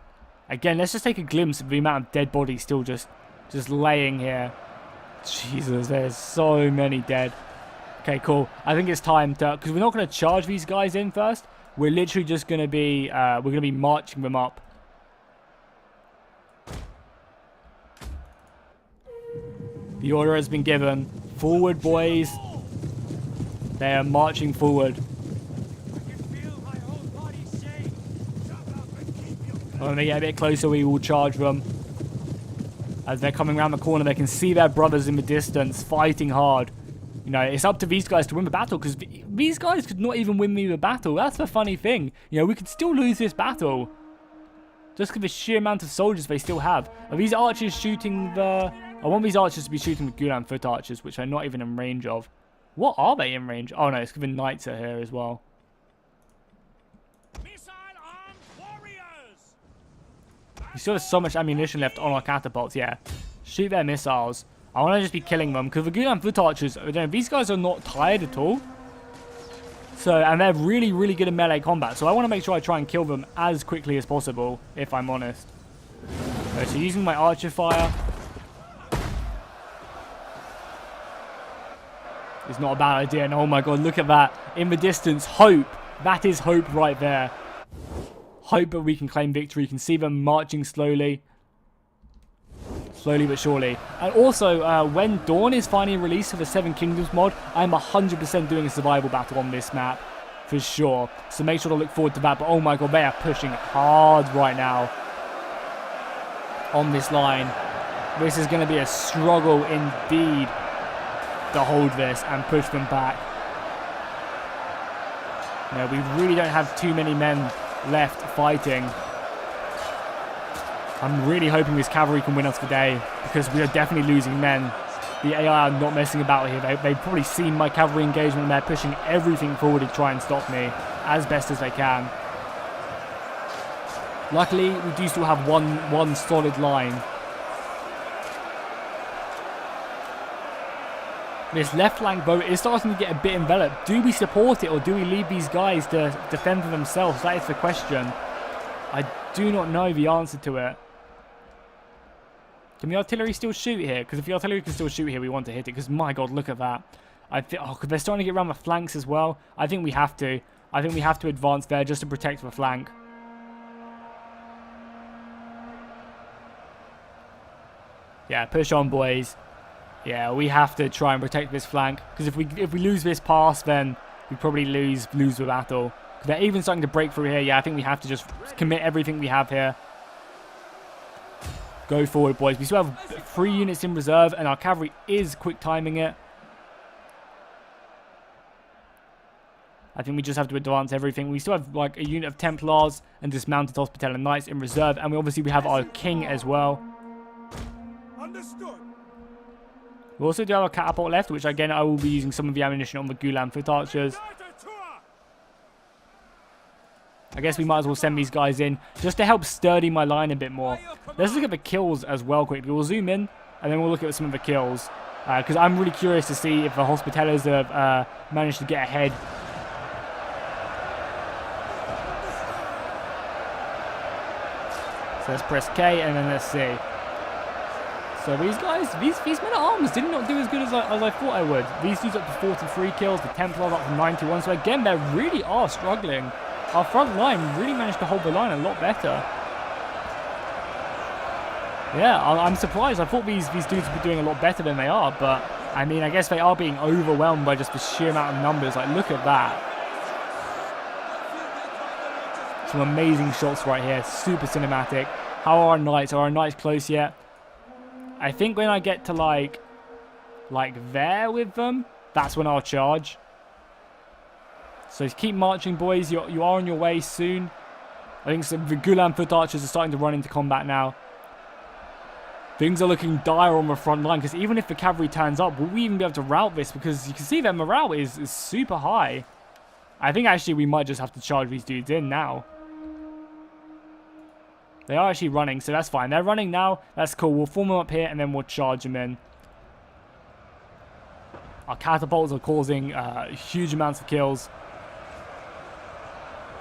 Again, let's just take a glimpse of the amount of dead bodies still just laying here. Jesus, there's so many dead. Okay, cool. I think it's time to, because we're not going to charge these guys in first. We're literally just going to be, marching them up. The order has been given. Forward, boys. They are marching forward. When they get a bit closer, we will charge them. As they're coming around the corner, they can see their brothers in the distance fighting hard. You know, it's up to these guys to win the battle, because these guys could not even win me the battle. That's the funny thing. You know, we could still lose this battle. Just because of the sheer amount of soldiers they still have. Are these archers shooting the... I want these archers to be shooting the Gulan foot archers, which are not even in range of. What are they in range? Oh no, it's because the knights are here as well. We still have so much ammunition left on our catapults, yeah. Shoot their missiles. I want to just be killing them, because the Gulan foot archers, these guys are not tired at all. So, and they're really, really good in melee combat. So I want to make sure I try and kill them as quickly as possible, if I'm honest. Okay, so using my archer fire. It's not a bad idea. And oh my god, look at that. In the distance, hope. That is hope right there. Hope that we can claim victory. You can see them marching slowly. Slowly but surely. And also, when Dawn is finally released for the Seven Kingdoms mod, I'm 100% doing a survival battle on this map. For sure. So make sure to look forward to that. But oh my god, they are pushing hard right now. On this line. This is going to be a struggle indeed to hold this and push them back. You know, we really don't have too many men left fighting. I'm really hoping this cavalry can win us the day, because we are definitely losing men. The AI are not messing about here. They've probably seen my cavalry engagement and they're pushing everything forward to try and stop me as best as they can. Luckily, we do still have one solid line. This left flank boat is starting to get a bit enveloped. Do we support it or do we leave these guys to defend for themselves? That is the question. I do not know the answer to it. Can the artillery still shoot here? Because if the artillery can still shoot here, we want to hit it. Because my god, look at that. I think, oh, they're starting to get around the flanks as well. I think we have to. I think we have to advance there just to protect the flank. Yeah, push on, boys. Yeah, we have to try and protect this flank. Because if we lose this pass, then we probably lose the battle. They're even starting to break through here. Yeah, I think we have to just commit everything we have here Go forward, boys. We still have 3 units in reserve, and our cavalry is quick timing it. I think we just have to advance everything. We still have like a unit of Templars and dismounted Hospitaller Knights in reserve, and we obviously have our king as well. Understood. We also do have a catapult left, which again I will be using some of the ammunition on the Gulan foot archers. I guess we might as well send these guys in just to help sturdy my line a bit more. Let's look at the kills as well quickly. We'll zoom in and then we'll look at some of the kills. Because I'm really curious to see if the Hospitallers have managed to get ahead. So let's press K and then let's see. So these guys, these men at arms did not do as good as I thought I would. These dudes up to 43 kills, the Templars up to 91. So again, they really are struggling. Our front line really managed to hold the line a lot better. Yeah, I'm surprised. I thought these dudes would be doing a lot better than they are, but I mean, I guess they are being overwhelmed by just the sheer amount of numbers. Like, look at that. Some amazing shots right here. Super cinematic. How are our knights? Are our knights close yet? I think when I get to like there with them, that's when I'll charge. So keep marching, boys. You are on your way soon. I think the Gulan foot archers are starting to run into combat now. Things are looking dire on the front line, because even if the cavalry turns up, will we even be able to rout this? Because you can see their morale is super high. I think actually we might just have to charge these dudes in now. They are actually running, so that's fine. They're running now. That's cool. We'll form them up here, and then we'll charge them in. Our catapults are causing huge amounts of kills.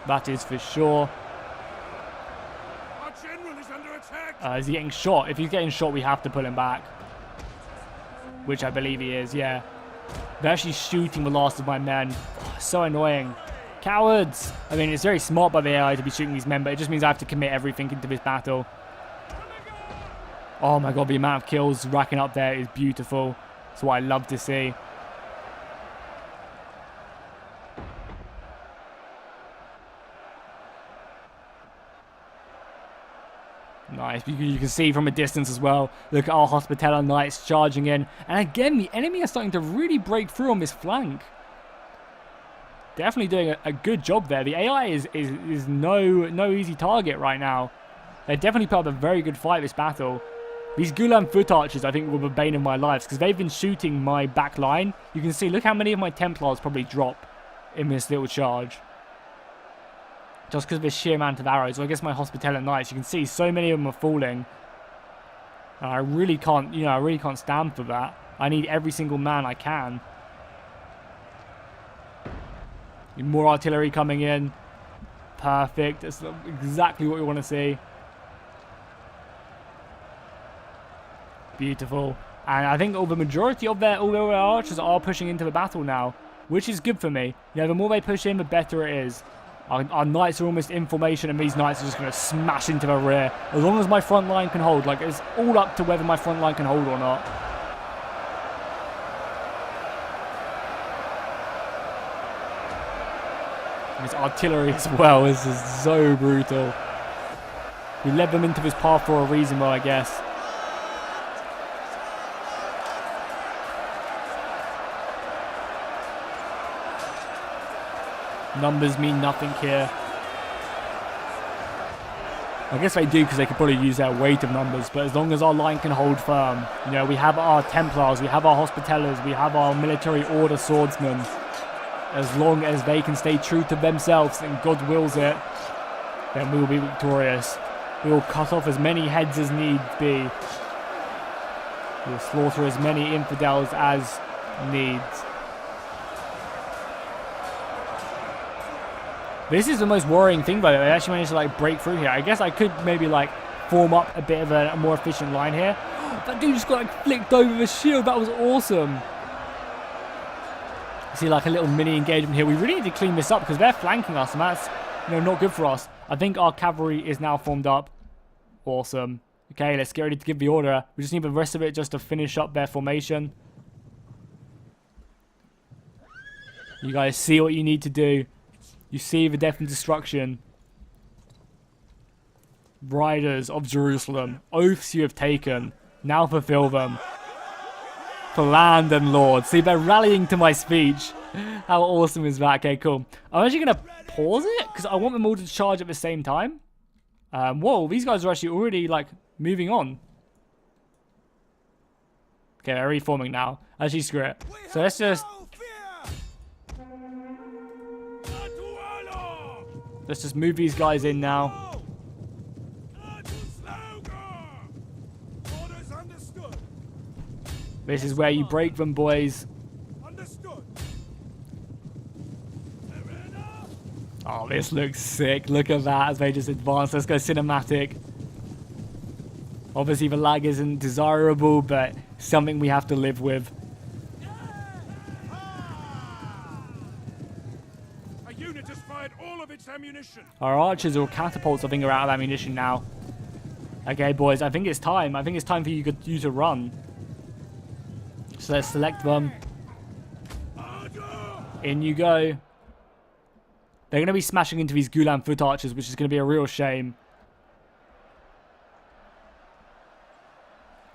That is for sure. Our general is under attack. Is he getting shot? If he's getting shot, we have to pull him back. Which I believe he is, yeah. They're actually shooting the last of my men. Oh, so annoying. Cowards! I mean, it's very smart by the AI to be shooting these men, but it just means I have to commit everything into this battle. Oh my god, the amount of kills racking up there is beautiful. It's what I love to see. Nice. You can see from a distance as well. Look at our Hospitaller Knights charging in. And again, the enemy are starting to really break through on this flank. Definitely doing a good job there. The AI is no easy target right now. They definitely put up a very good fight this battle. These Gulan foot archers, I think, were the bane of my lives, because they've been shooting my back line. You can see, look how many of my Templars probably drop in this little charge. Just because of the sheer amount of arrows. So I guess my Hospitaller Knights, you can see so many of them are falling. And I really can't, I really can't stand for that. I need every single man I can. More artillery coming in. Perfect. That's exactly what we want to see. Beautiful. And I think the majority of their archers are pushing into the battle now, which is good for me. The more they push in, the better it is. Our knights are almost in formation, and these knights are just going to smash into the rear. As long as my front line can hold. Like, it's all up to whether my front line can hold or not. His artillery as well. This is so brutal. We led them into this path for a reason, though, I guess. Numbers mean nothing here. I guess they do, because they could probably use their weight of numbers, but as long as our line can hold firm, we have our Templars, we have our Hospitallers, we have our military order swordsmen. As long as they can stay true to themselves and God wills it, then we will be victorious. We will cut off as many heads as need be. We will slaughter as many infidels as needs. This is the most worrying thing, by the way. I actually managed to break through here. I guess I could maybe form up a bit of a more efficient line here. That dude just got flicked over the shield. That was awesome. See a little mini engagement here. We really need to clean this up, because they're flanking us, and that's not good for us. I think our cavalry is now formed up. Awesome. Okay, let's get ready to give the order. We just need the rest of it just to finish up their formation. You guys see what you need to do. You see the death and destruction. Riders of Jerusalem, oaths you have taken, now fulfill them. For land and lord. See, they're rallying to my speech. How awesome is that? Okay, cool. I'm actually going to pause it because I want them all to charge at the same time. Whoa, these guys are actually already, like, moving on. Okay, they're reforming now. Actually, screw it. So let's just... Let's just move these guys in now. This is where you break them, boys. Oh, this looks sick. Look at that as they just advance. Let's go cinematic. Obviously, the lag isn't desirable, but something we have to live with. A unit has fired all of its ammunition. Our archers or catapults, I think, are out of ammunition now. Okay, boys, I think it's time. I think it's time for you to run. So let's select them. In you go. They're going to be smashing into these Gulan foot archers, which is going to be a real shame.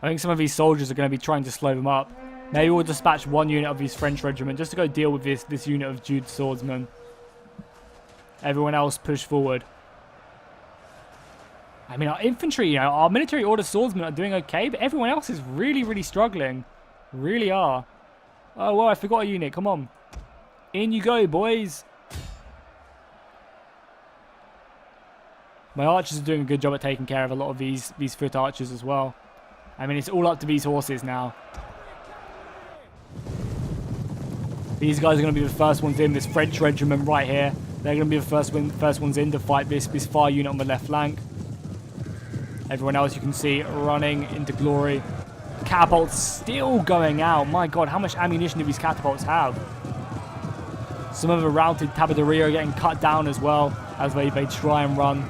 I think some of these soldiers are going to be trying to slow them up. Maybe we'll dispatch one unit of these French regiment just to go deal with this unit of Jude swordsmen. Everyone else push forward. I mean, our infantry, you know, our military order swordsmen are doing okay, but everyone else is really, really struggling. Really are. Oh, well, I forgot a unit. Come on. In you go, boys. My archers are doing a good job at taking care of a lot of these foot archers as well. I mean, it's all up to these horses now. These guys are going to be the first ones in. This French regiment right here. They're going to be the first ones in to fight this far unit on the left flank. Everyone else you can see running into glory. Catapults still going out. My god, how much ammunition do these catapults have? Some of the routed tabaderia are getting cut down as well as they try and run.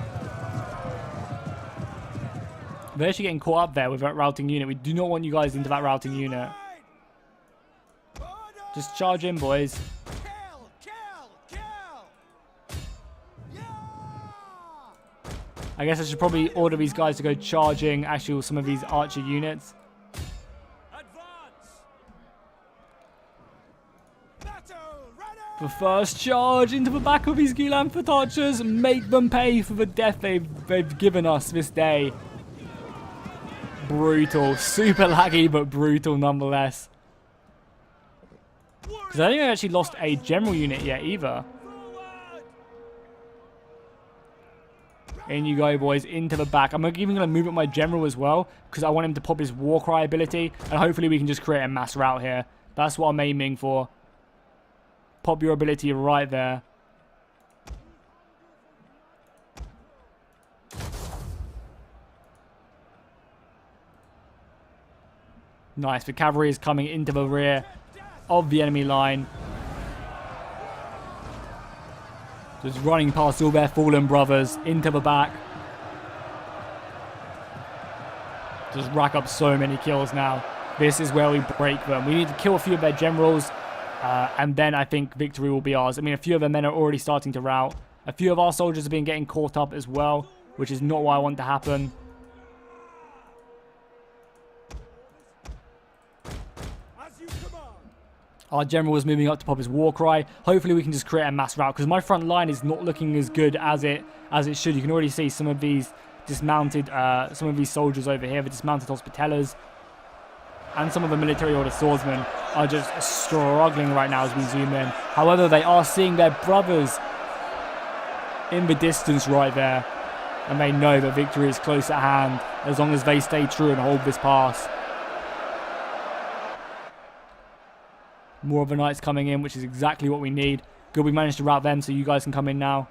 They're actually getting caught up there with that routing unit. We do not want you guys into that routing unit. Just charge in, boys. I guess I should probably order these guys to go charging actually some of these archer units. The first charge into the back of these Gulan foot archers. Make them pay for the death they've given us this day. Brutal. Super laggy, but brutal nonetheless. Because I don't think I actually lost a general unit yet either. In you go, boys, into the back. I'm even going to move up my general as well, because I want him to pop his war cry ability, and hopefully we can just create a mass rout here. That's what I'm aiming for. Pop your ability right there. Nice. The cavalry is coming into the rear of the enemy line. Just running past all their fallen brothers into the back. Just rack up so many kills now. This is where we break them. We need to kill a few of their generals. And then I think victory will be ours. I mean, a few of their men are already starting to rout. A few of our soldiers have been getting caught up as well, which is not what I want to happen. Our general is moving up to pop his war cry. Hopefully we can just create a mass rout, because my front line is not looking as good as it should. You can already see some of these dismounted, some of these soldiers over here, the dismounted hospitallers, and some of the military order swordsmen are just struggling right now as we zoom in. However, they are seeing their brothers in the distance right there, and they know that victory is close at hand as long as they stay true and hold this pass. More of the knights coming in, which is exactly what we need. Good, we managed to rout them, so you guys can come in now.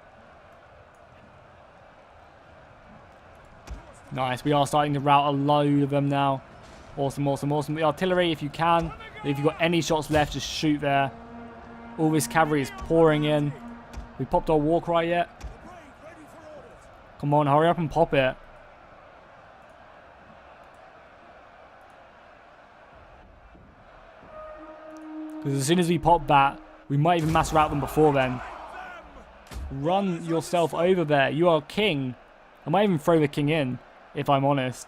Nice, we are starting to rout a load of them now. Awesome, awesome, awesome. The artillery, if you can. If you've got any shots left, just shoot there. All this cavalry is pouring in. We popped our war cry yet? Come on, hurry up and pop it. Because as soon as we pop that, we might even mass rout them before then. Run yourself over there. You are king. I might even throw the king in, if I'm honest.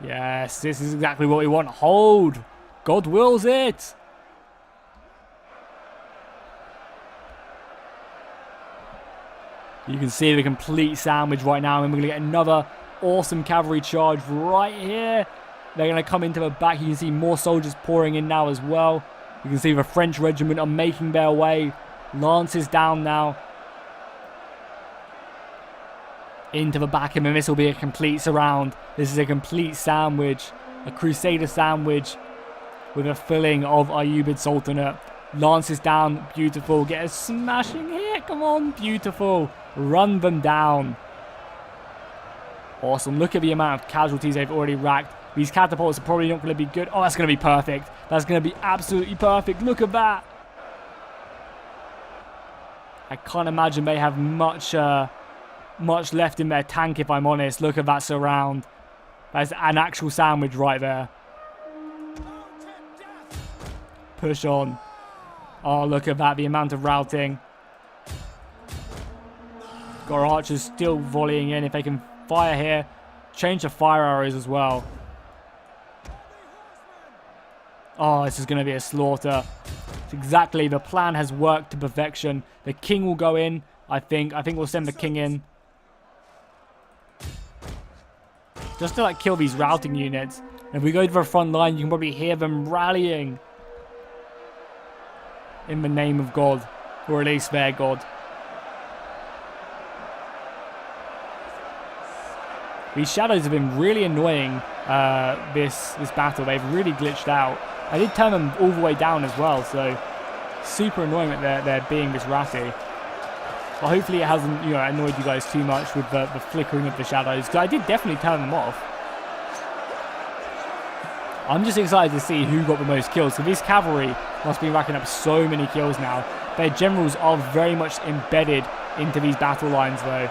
Yes, this is exactly what we want. Hold. God wills it. You can see the complete sandwich right now, and we're going to get another awesome cavalry charge right here. They're going to come into the back. You can see more soldiers pouring in now as well. You can see the French regiment are making their way. Lances down now. Into the back, and then this will be a complete surround. This is a complete sandwich. A Crusader sandwich with a filling of Ayyubid Sultanate. Lances down. Beautiful. Get a smashing hit. Come on. Beautiful. Run them down. Awesome. Look at the amount of casualties they've already racked. These catapults are probably not going to be good. Oh, that's going to be perfect. That's going to be absolutely perfect. Look at that. I can't imagine they have much left in their tank, if I'm honest. Look at that surround. That's an actual sandwich right there. Push on. Oh, look at that. The amount of routing. Got our archers still volleying in. If they can fire here. Change the fire arrows as well. Oh, this is going to be a slaughter. It's exactly. The plan has worked to perfection. The king will go in, I think. I think we'll send the king in. Just to like kill these routing units. And if we go to the front line, you can probably hear them rallying. In the name of God. Or at least their God. These shadows have been really annoying this battle. They've really glitched out. I did turn them all the way down as well, so super annoying that they're being this ratty. But hopefully it hasn't, annoyed you guys too much with the flickering of the shadows, because I did definitely turn them off. I'm just excited to see who got the most kills. So this cavalry must be racking up so many kills now. Their generals are very much embedded into these battle lines though,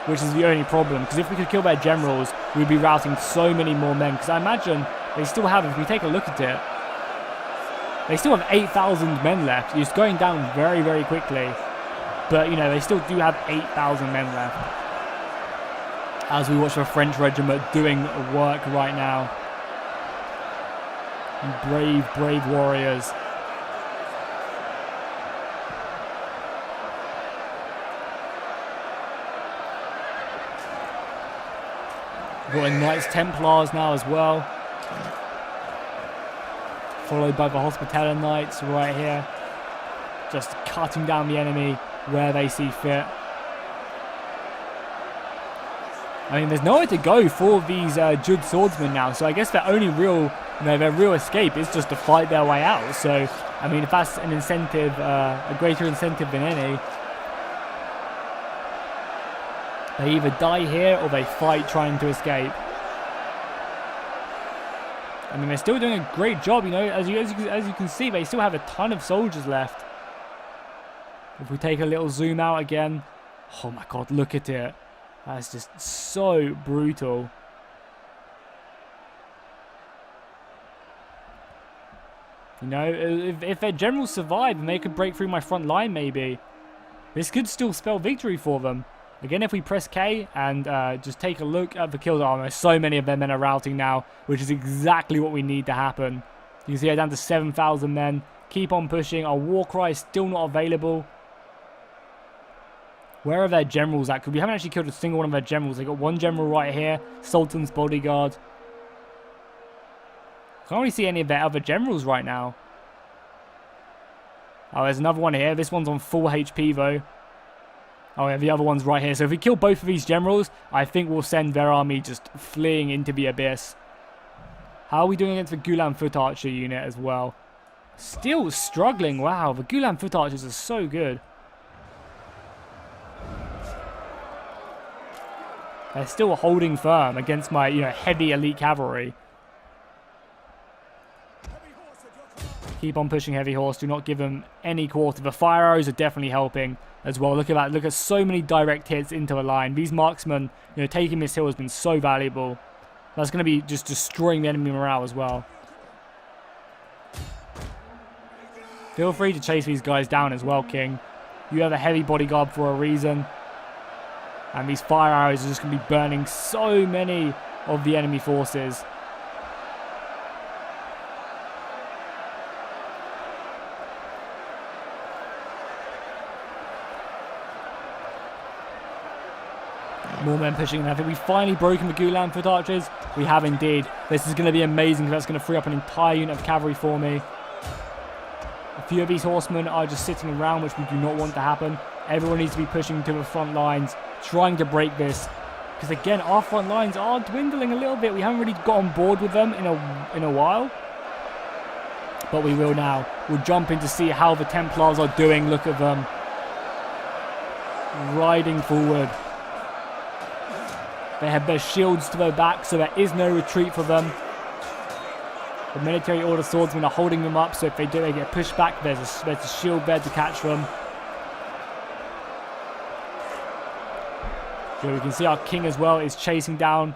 which is the only problem. Because if we could kill their generals, we'd be routing so many more men. Because I imagine they still have, if we take a look at it, they still have 8,000 men left. It's going down very, very quickly. But, they still do have 8,000 men left. As we watch the French regiment doing work right now. Brave, brave warriors. We've got a Knights Templars now as well. Followed by the Hospitaller Knights right here. Just cutting down the enemy where they see fit. I mean, there's nowhere to go for these Jud swordsmen now, so I guess their only real, their real escape is just to fight their way out. So, I mean, if that's an incentive, a greater incentive than any, they either die here or they fight trying to escape. I mean, they're still doing a great job, as you can see, they still have a ton of soldiers left. If we take a little zoom out again, oh my god, look at it. That's just so brutal. If their generals survive and they could break through my front line maybe, this could still spell victory for them. Again, if we press K and just take a look at the kills, oh, there's so many of their men are routing now, which is exactly what we need to happen. You can see they're down to 7,000 men. Keep on pushing. Our war cry is still not available. Where are their generals at? Because we haven't actually killed a single one of their generals. They got one general right here, Sultan's bodyguard. Can't really see any of their other generals right now. Oh, there's another one here. This one's on full HP though. Oh yeah, the other one's right here. So if we kill both of these generals, I think we'll send their army just fleeing into the abyss. How are we doing against the Gulan foot archer unit as well? Still struggling. Wow, the Gulan foot archers are so good. They're still holding firm against my, heavy elite cavalry. Keep on pushing heavy horse. Do not give them any quarter. The fire arrows are definitely helping as well. Look at that. Look at so many direct hits into the line. These marksmen, taking this hill has been so valuable. That's going to be just destroying the enemy morale as well. Feel free to chase these guys down as well, King. You have a heavy bodyguard for a reason. And these fire arrows are just going to be burning so many of the enemy forces. More men pushing in. I think we've finally broken the Gulan foot archers. We have indeed. This is going to be amazing because that's going to free up an entire unit of cavalry for me. A few of these horsemen are just sitting around, which we do not want to happen. Everyone needs to be pushing to the front lines, trying to break this. Because again, our front lines are dwindling a little bit. We haven't really got on board with them in a while. But we will now. We'll jump in to see how the Templars are doing. Look at them. Riding forward. They have their shields to their back, so there is no retreat for them. The military order swordsmen are holding them up, so if they do, they get pushed back. There's a shield there to catch them. So we can see our king as well is chasing down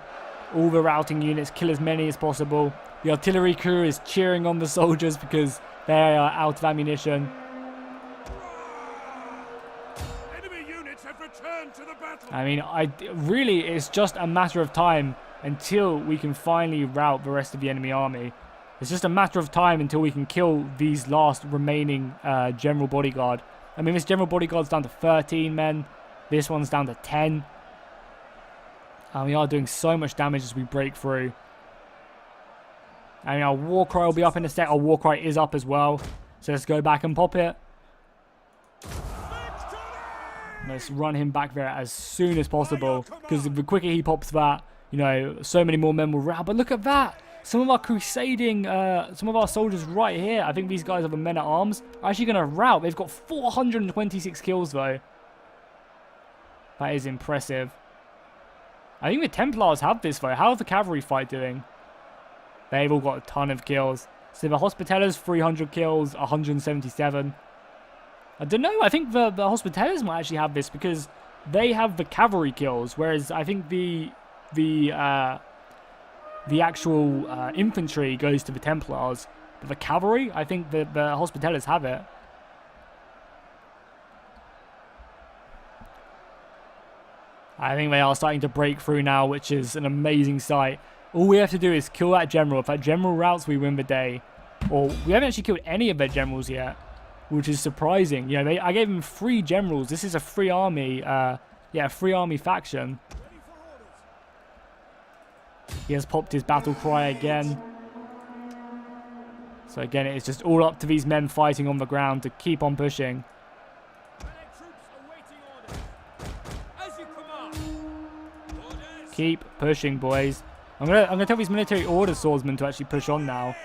all the routing units, kill as many as possible. The artillery crew is cheering on the soldiers because they are out of ammunition. I mean, really, it's just a matter of time until we can finally rout the rest of the enemy army. It's just a matter of time until we can kill these last remaining general bodyguard. I mean, this general bodyguard's down to 13 men. This one's down to 10. And we are doing so much damage as we break through. I mean, our war cry will be up in a sec. Our war cry is up as well. So let's go back and pop it. Let's run him back there as soon as possible, because the quicker he pops that, you know, so many more men will rout. But look at that! Some of our crusading, some of our soldiers right here, I think these guys are the men at arms, are actually going to rout. They've got 426 kills though. That is impressive. I think the Templars have this though. How's the cavalry fight doing? They've all got a ton of kills. So the Hospitallers, 300 kills, 177. I don't know, I think the Hospitallers might actually have this because they have the cavalry kills, whereas I think the actual infantry goes to the Templars. But the cavalry, I think the Hospitallers have it. I think they are starting to break through now, which is an amazing sight. All we have to do is kill that general. If that general routs, we win the day. Or we haven't actually killed any of their generals yet, which is surprising. You know, I gave him 3 generals. This is a free army, a free army faction. He has popped his battle cry again. So again, it's just all up to these men fighting on the ground to keep on pushing. Keep pushing, boys. I'm gonna tell these military order swordsmen to actually push on now.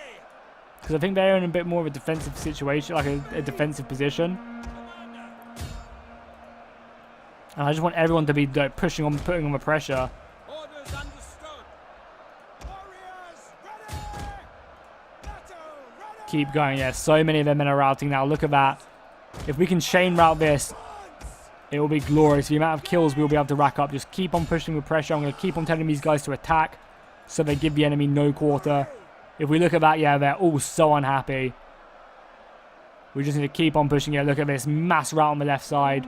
Because I think they're in a bit more of a defensive situation, like a defensive position. And I just want everyone to be like, putting on the pressure. Keep going, yeah. So many of their men are routing now. Look at that. If we can chain route this, it will be glorious. The amount of kills we'll be able to rack up. Just keep on pushing with pressure. I'm going to keep on telling these guys to attack so they give the enemy no quarter. If we look at that, yeah, they're all so unhappy. We just need to keep on pushing it. Look at this mass rout on the left side.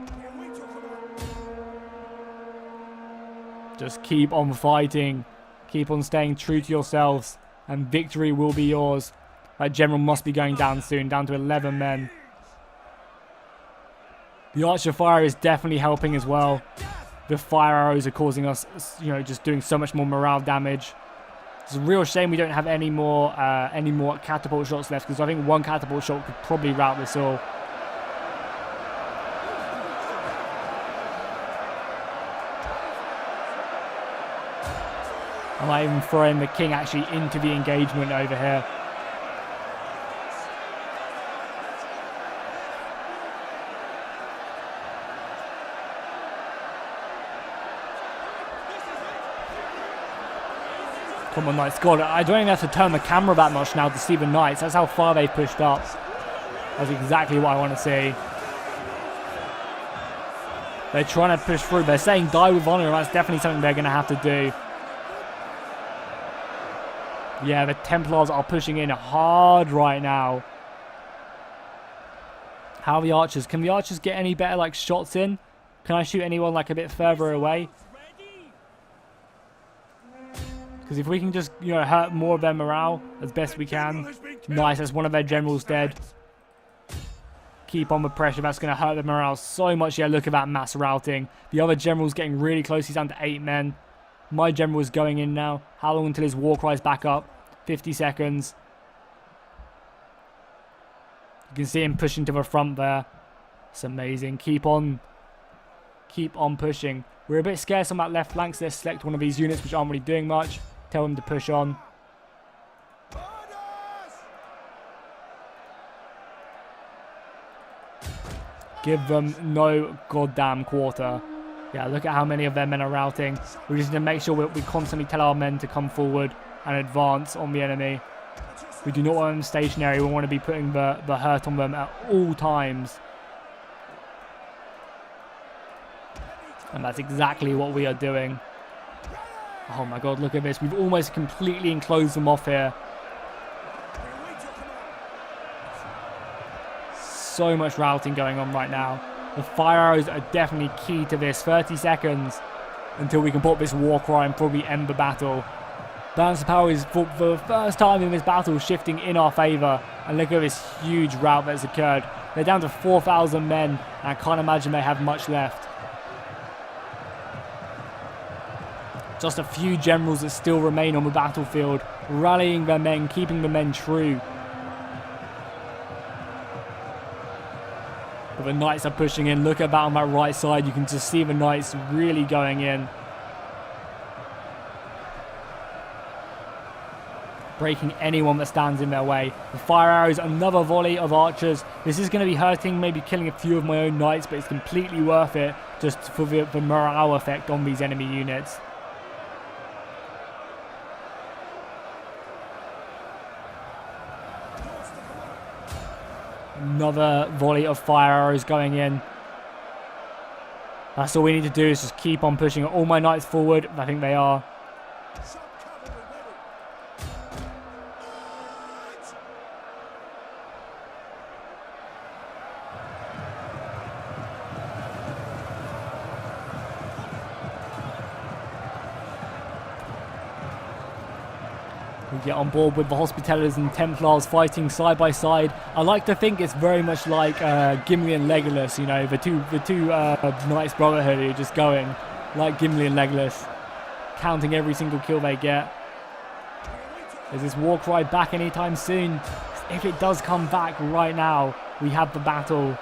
Just keep on fighting. Keep on staying true to yourselves. And victory will be yours. That general must be going down soon. Down to 11 men. The archer fire is definitely helping as well. The fire arrows are causing us, you know, just doing so much more morale damage. It's a real shame we don't have any more catapult shots left, because I think one catapult shot could probably rout this all. I might even throw in the king actually into the engagement over here. Come on, knights. God, I don't even have to turn the camera that much now to see the knights. That's how far they've pushed up. That's exactly what I want to see. They're trying to push through. They're saying die with honor, and that's definitely something they're going to have to do. Yeah, the Templars are pushing in hard right now. How are the archers? Can the archers get any better like shots in? Can I shoot anyone like a bit further away? Because if we can just, you know, hurt more of their morale as best we can. Nice, that's one of their generals dead. Keep on with pressure. That's going to hurt their morale so much. Yeah, look at that mass routing. The other general's getting really close. He's down to 8 men. My general is going in now. How long until his war cry's back up? 50 seconds. You can see him pushing to the front there. It's amazing. Keep on pushing. We're a bit scarce on that left flank, so let's select one of these units which aren't really doing much. Tell them to push on. Give them no goddamn quarter. Yeah, look at how many of their men are routing. We just need to make sure we constantly tell our men to come forward and advance on the enemy. We do not want them stationary. We want to be putting the hurt on them at all times. And that's exactly what we are doing. Oh my god, look at this. We've almost completely enclosed them off here. So much routing going on right now. The fire arrows are definitely key to this. 30 seconds until we can put this war cry and probably end the battle. Balance of power is for the first time in this battle shifting in our favour. And look at this huge rout that's occurred. They're down to 4,000 men, and I can't imagine they have much left. Just a few generals that still remain on the battlefield, rallying their men, keeping the men true. But the knights are pushing in. Look at that on that right side. You can just see the knights really going in. Breaking anyone that stands in their way. The fire arrows, another volley of archers. This is going to be hurting, maybe killing a few of my own knights, but it's completely worth it just for the morale effect on these enemy units. Another volley of fire arrows going in. That's all we need to do is just keep on pushing all my knights forward. I think they are. We get on board with the Hospitallers and Templars fighting side by side. I like to think it's very much like Gimli and Legolas, you know, the two Knights Brotherhood who are just going like Gimli and Legolas, counting every single kill they get. Is this war cry back anytime soon? If it does come back right now, we have the battle.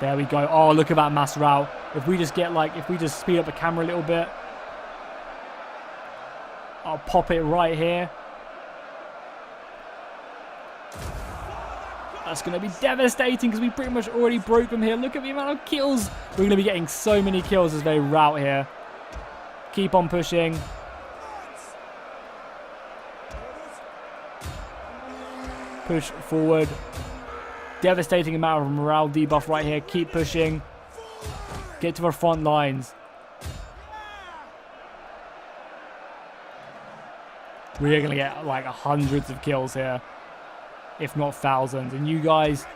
There we go. Oh, look at that mass rout. If we just speed up the camera a little bit. I'll pop it right here. That's going to be devastating because we pretty much already broke them here. Look at the amount of kills. We're going to be getting so many kills as they rout here. Keep on pushing. Push forward. Devastating amount of morale debuff right here. Keep pushing. Get to the front lines. We are going to get like hundreds of kills here, if not thousands. And you guys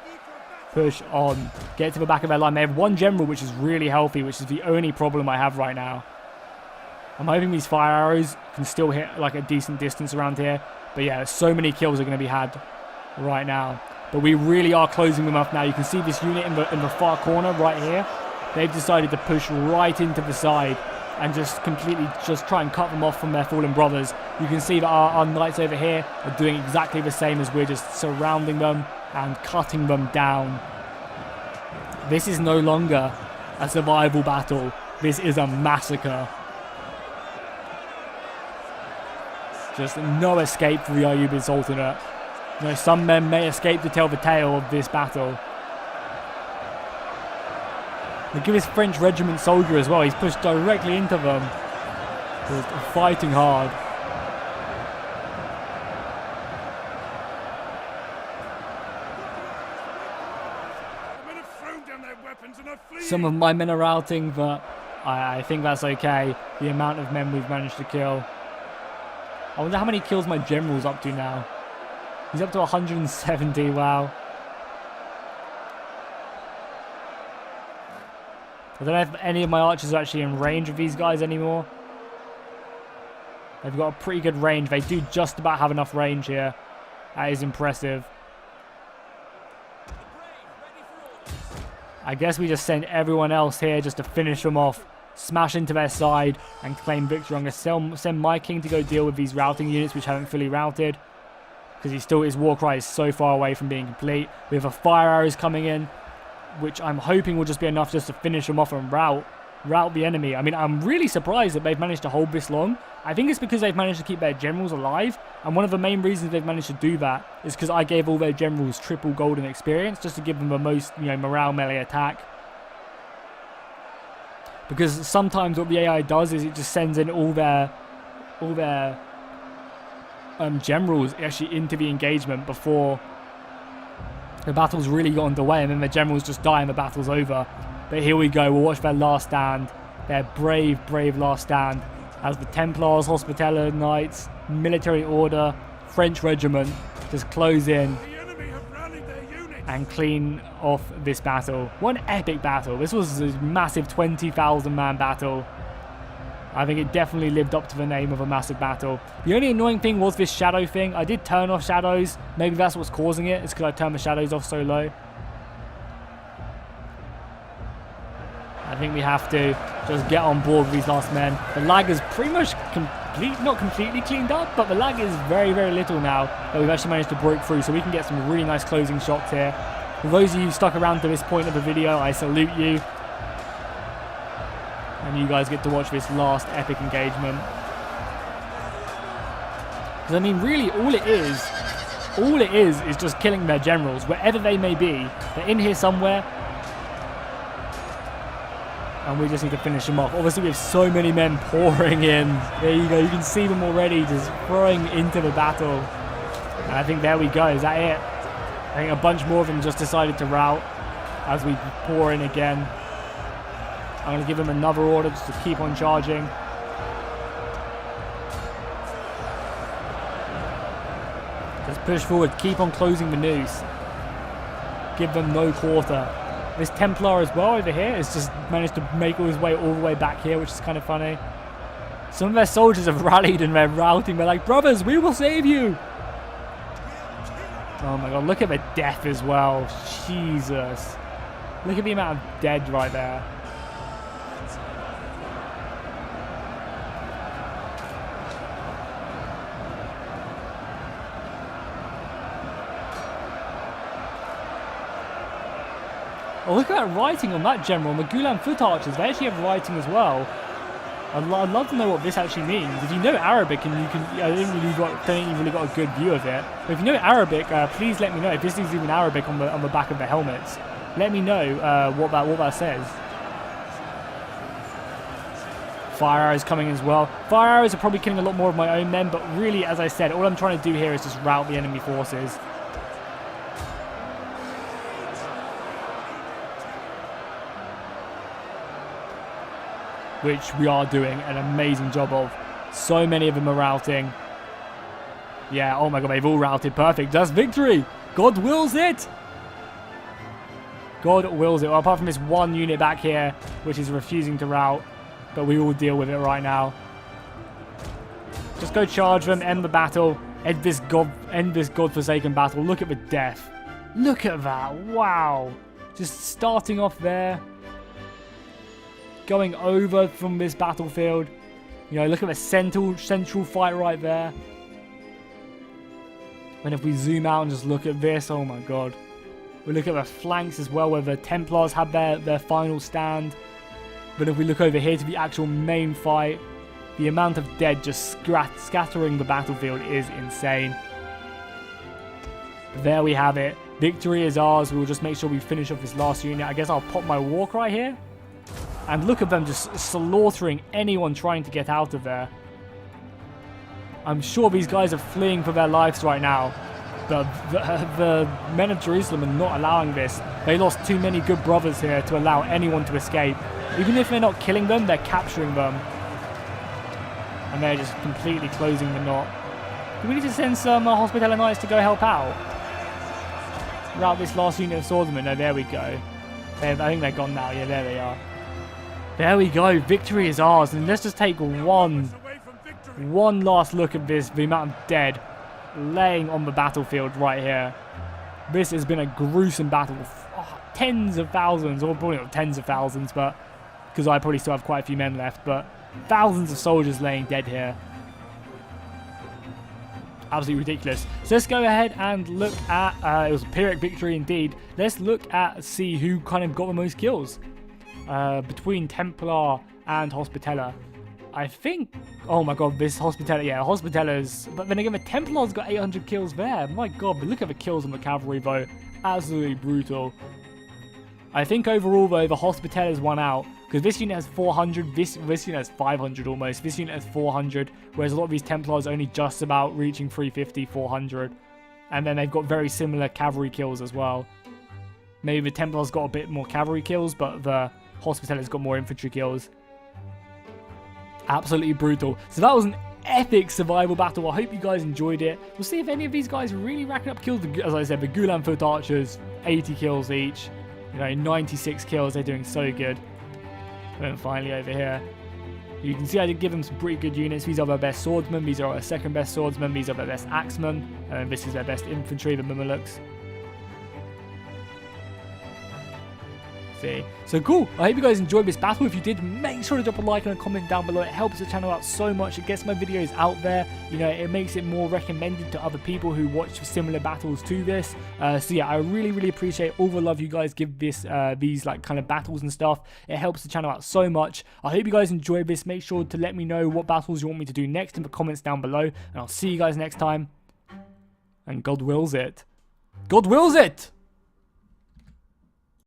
push on. Get to the back of their line. They have one general, which is really healthy, which is the only problem I have right now. I'm hoping these fire arrows can still hit like a decent distance around here. But yeah, so many kills are going to be had right now. But we really are closing them up now. You can see this unit in the far corner right here. They've decided to push right into the side and just completely try and cut them off from their fallen brothers. You can see that our knights over here are doing exactly the same as we're just surrounding them and cutting them down. This is no longer a survival battle. This is a massacre. Just no escape for the Ayyubid Sultanate. You know, some men may escape to tell the tale of this battle. Look at this French regiment soldier as well. He's pushed directly into them. Just fighting hard. Some of my men are routing, but I think that's okay. The amount of men we've managed to kill. I wonder how many kills my general's up to now. He's up to 170, wow. I don't know if any of my archers are actually in range of these guys anymore. They've got a pretty good range. They do just about have enough range here. That is impressive. I guess we just send everyone else here just to finish them off. Smash into their side and claim victory. I'm going to send my king to go deal with these routing units which haven't fully routed. Because his war cry is so far away from being complete. We have a fire arrows coming in, which I'm hoping will just be enough just to finish them off and rout the enemy. I mean, I'm really surprised that they've managed to hold this long. I think it's because they've managed to keep their generals alive. And one of the main reasons they've managed to do that is because I gave all their generals triple golden experience just to give them the most, morale melee attack. Because sometimes what the AI does is it just sends in all their generals actually into the engagement before the battle's really got underway, and then the generals just die and the battle's over. But here we go, we'll watch their last stand, their brave last stand, as the Templars, Hospitaller Knights, Military Order, French Regiment just close in and clean off this battle. What an epic battle. This was a massive 20,000 man battle. I think it definitely lived up to the name of a massive battle. The only annoying thing was this shadow thing. I did turn off shadows. Maybe that's what's causing it. It's because I turned the shadows off so low. I think we have to just get on board with these last men. The lag is pretty much not completely cleaned up, but the lag is very little now that we've actually managed to break through, so we can get some really nice closing shots here. For those of you who stuck around to this point of the video, I salute you. And you guys get to watch this last epic engagement. Because I mean, really, all it is just killing their generals, wherever they may be. They're in here somewhere. And we just need to finish them off. Obviously, we have so many men pouring in. There you go. You can see them already just throwing into the battle. And I think there we go. Is that it? I think a bunch more of them just decided to rout as we pour in again. I'm going to give them another order just to keep on charging. Just push forward. Keep on closing the noose. Give them no quarter. This Templar as well over here has just managed to make his way all the way back here, which is kind of funny. Some of their soldiers have rallied and they're routing. They're like, brothers, we will save you. Oh my god, look at the death as well. Jesus. Look at the amount of dead right there. Oh, look at that writing on that general. The Gulan foot archers, they actually have writing as well. I'd love to know what this actually means. If you know Arabic and you can, I don't think you've really got a good view of it. But if you know Arabic, please let me know. If this is even Arabic on the back of the helmets, let me know what that says. Fire arrows coming as well. Fire arrows are probably killing a lot more of my own men, but really, as I said, all I'm trying to do here is just rout the enemy forces. Which we are doing an amazing job of. So many of them are routing. Yeah, oh my god, they've all routed. Perfect. That's victory. God wills it. God wills it. Well, apart from this one unit back here, which is refusing to rout. But we will deal with it right now. Just go charge them, end the battle, end this godforsaken battle. Look at the death. Look at that. Wow. Just starting off there. Going over from this battlefield. You know, look at the central fight right there. And if we zoom out and just look at this, oh my god. We look at the flanks as well, where the Templars have their final stand. But if we look over here to the actual main fight, the amount of dead just scattering the battlefield is insane. But there we have it. Victory is ours. We'll just make sure we finish off this last unit. I guess I'll pop my war cry here. And look at them just slaughtering anyone trying to get out of there. I'm sure these guys are fleeing for their lives right now. The men of Jerusalem are not allowing this. They lost too many good brothers here to allow anyone to escape. Even if they're not killing them, they're capturing them. And they're just completely closing the knot. Do we need to send some Hospitaller Knights to go help out? Rout this last unit of swordsmen. No, there we go. I think they're gone now. Yeah, there they are. There we go. Victory is ours. And let's just take Away from victory. one last look at this. The amount of dead laying on the battlefield right here. This has been a gruesome battle. Tens of thousands, or probably not tens of thousands, but because I probably still have quite a few men left, but thousands of soldiers laying dead here. Absolutely ridiculous. So let's go ahead and look at, it was a Pyrrhic victory indeed. Let's look at, see who kind of got the most kills between Templar and Hospitaller. I think, oh my god, this Hospitaller, yeah, Hospitaller's, but then again, the Templar's got 800 kills there. My god, but look at the kills on the cavalry though. Absolutely brutal. I think overall though, the Hospitaller's won out, because this unit has 400, this unit has 500 almost, this unit has 400, whereas a lot of these Templars only just about reaching 350, 400. And then they've got very similar cavalry kills as well. Maybe the Templars got a bit more cavalry kills, but the Hospitaller's got more infantry kills. Absolutely brutal. So that was an epic survival battle. I hope you guys enjoyed it. We'll see if any of these guys are really racking up kills. As I said, the Gulan foot archers, 80 kills each. You know, 96 kills. They're doing so good. And then finally over here, you can see I did give them some pretty good units. These are their best swordsmen. These are our second best swordsmen. These are their best axemen. And this is their best infantry, the Mamelukes. So cool. I hope you guys enjoyed this battle. If you did, make sure to drop a like and a comment down below. It helps the channel out so much. It gets my videos out there. You know, it makes it more recommended to other people who watch similar battles to this. So yeah, I really appreciate all the love you guys give this these like kind of battles and stuff. It helps the channel out so much. I hope you guys enjoyed this. Make sure to let me know what battles you want me to do next in the comments down below. And I'll see you guys next time. And God wills it. God wills it!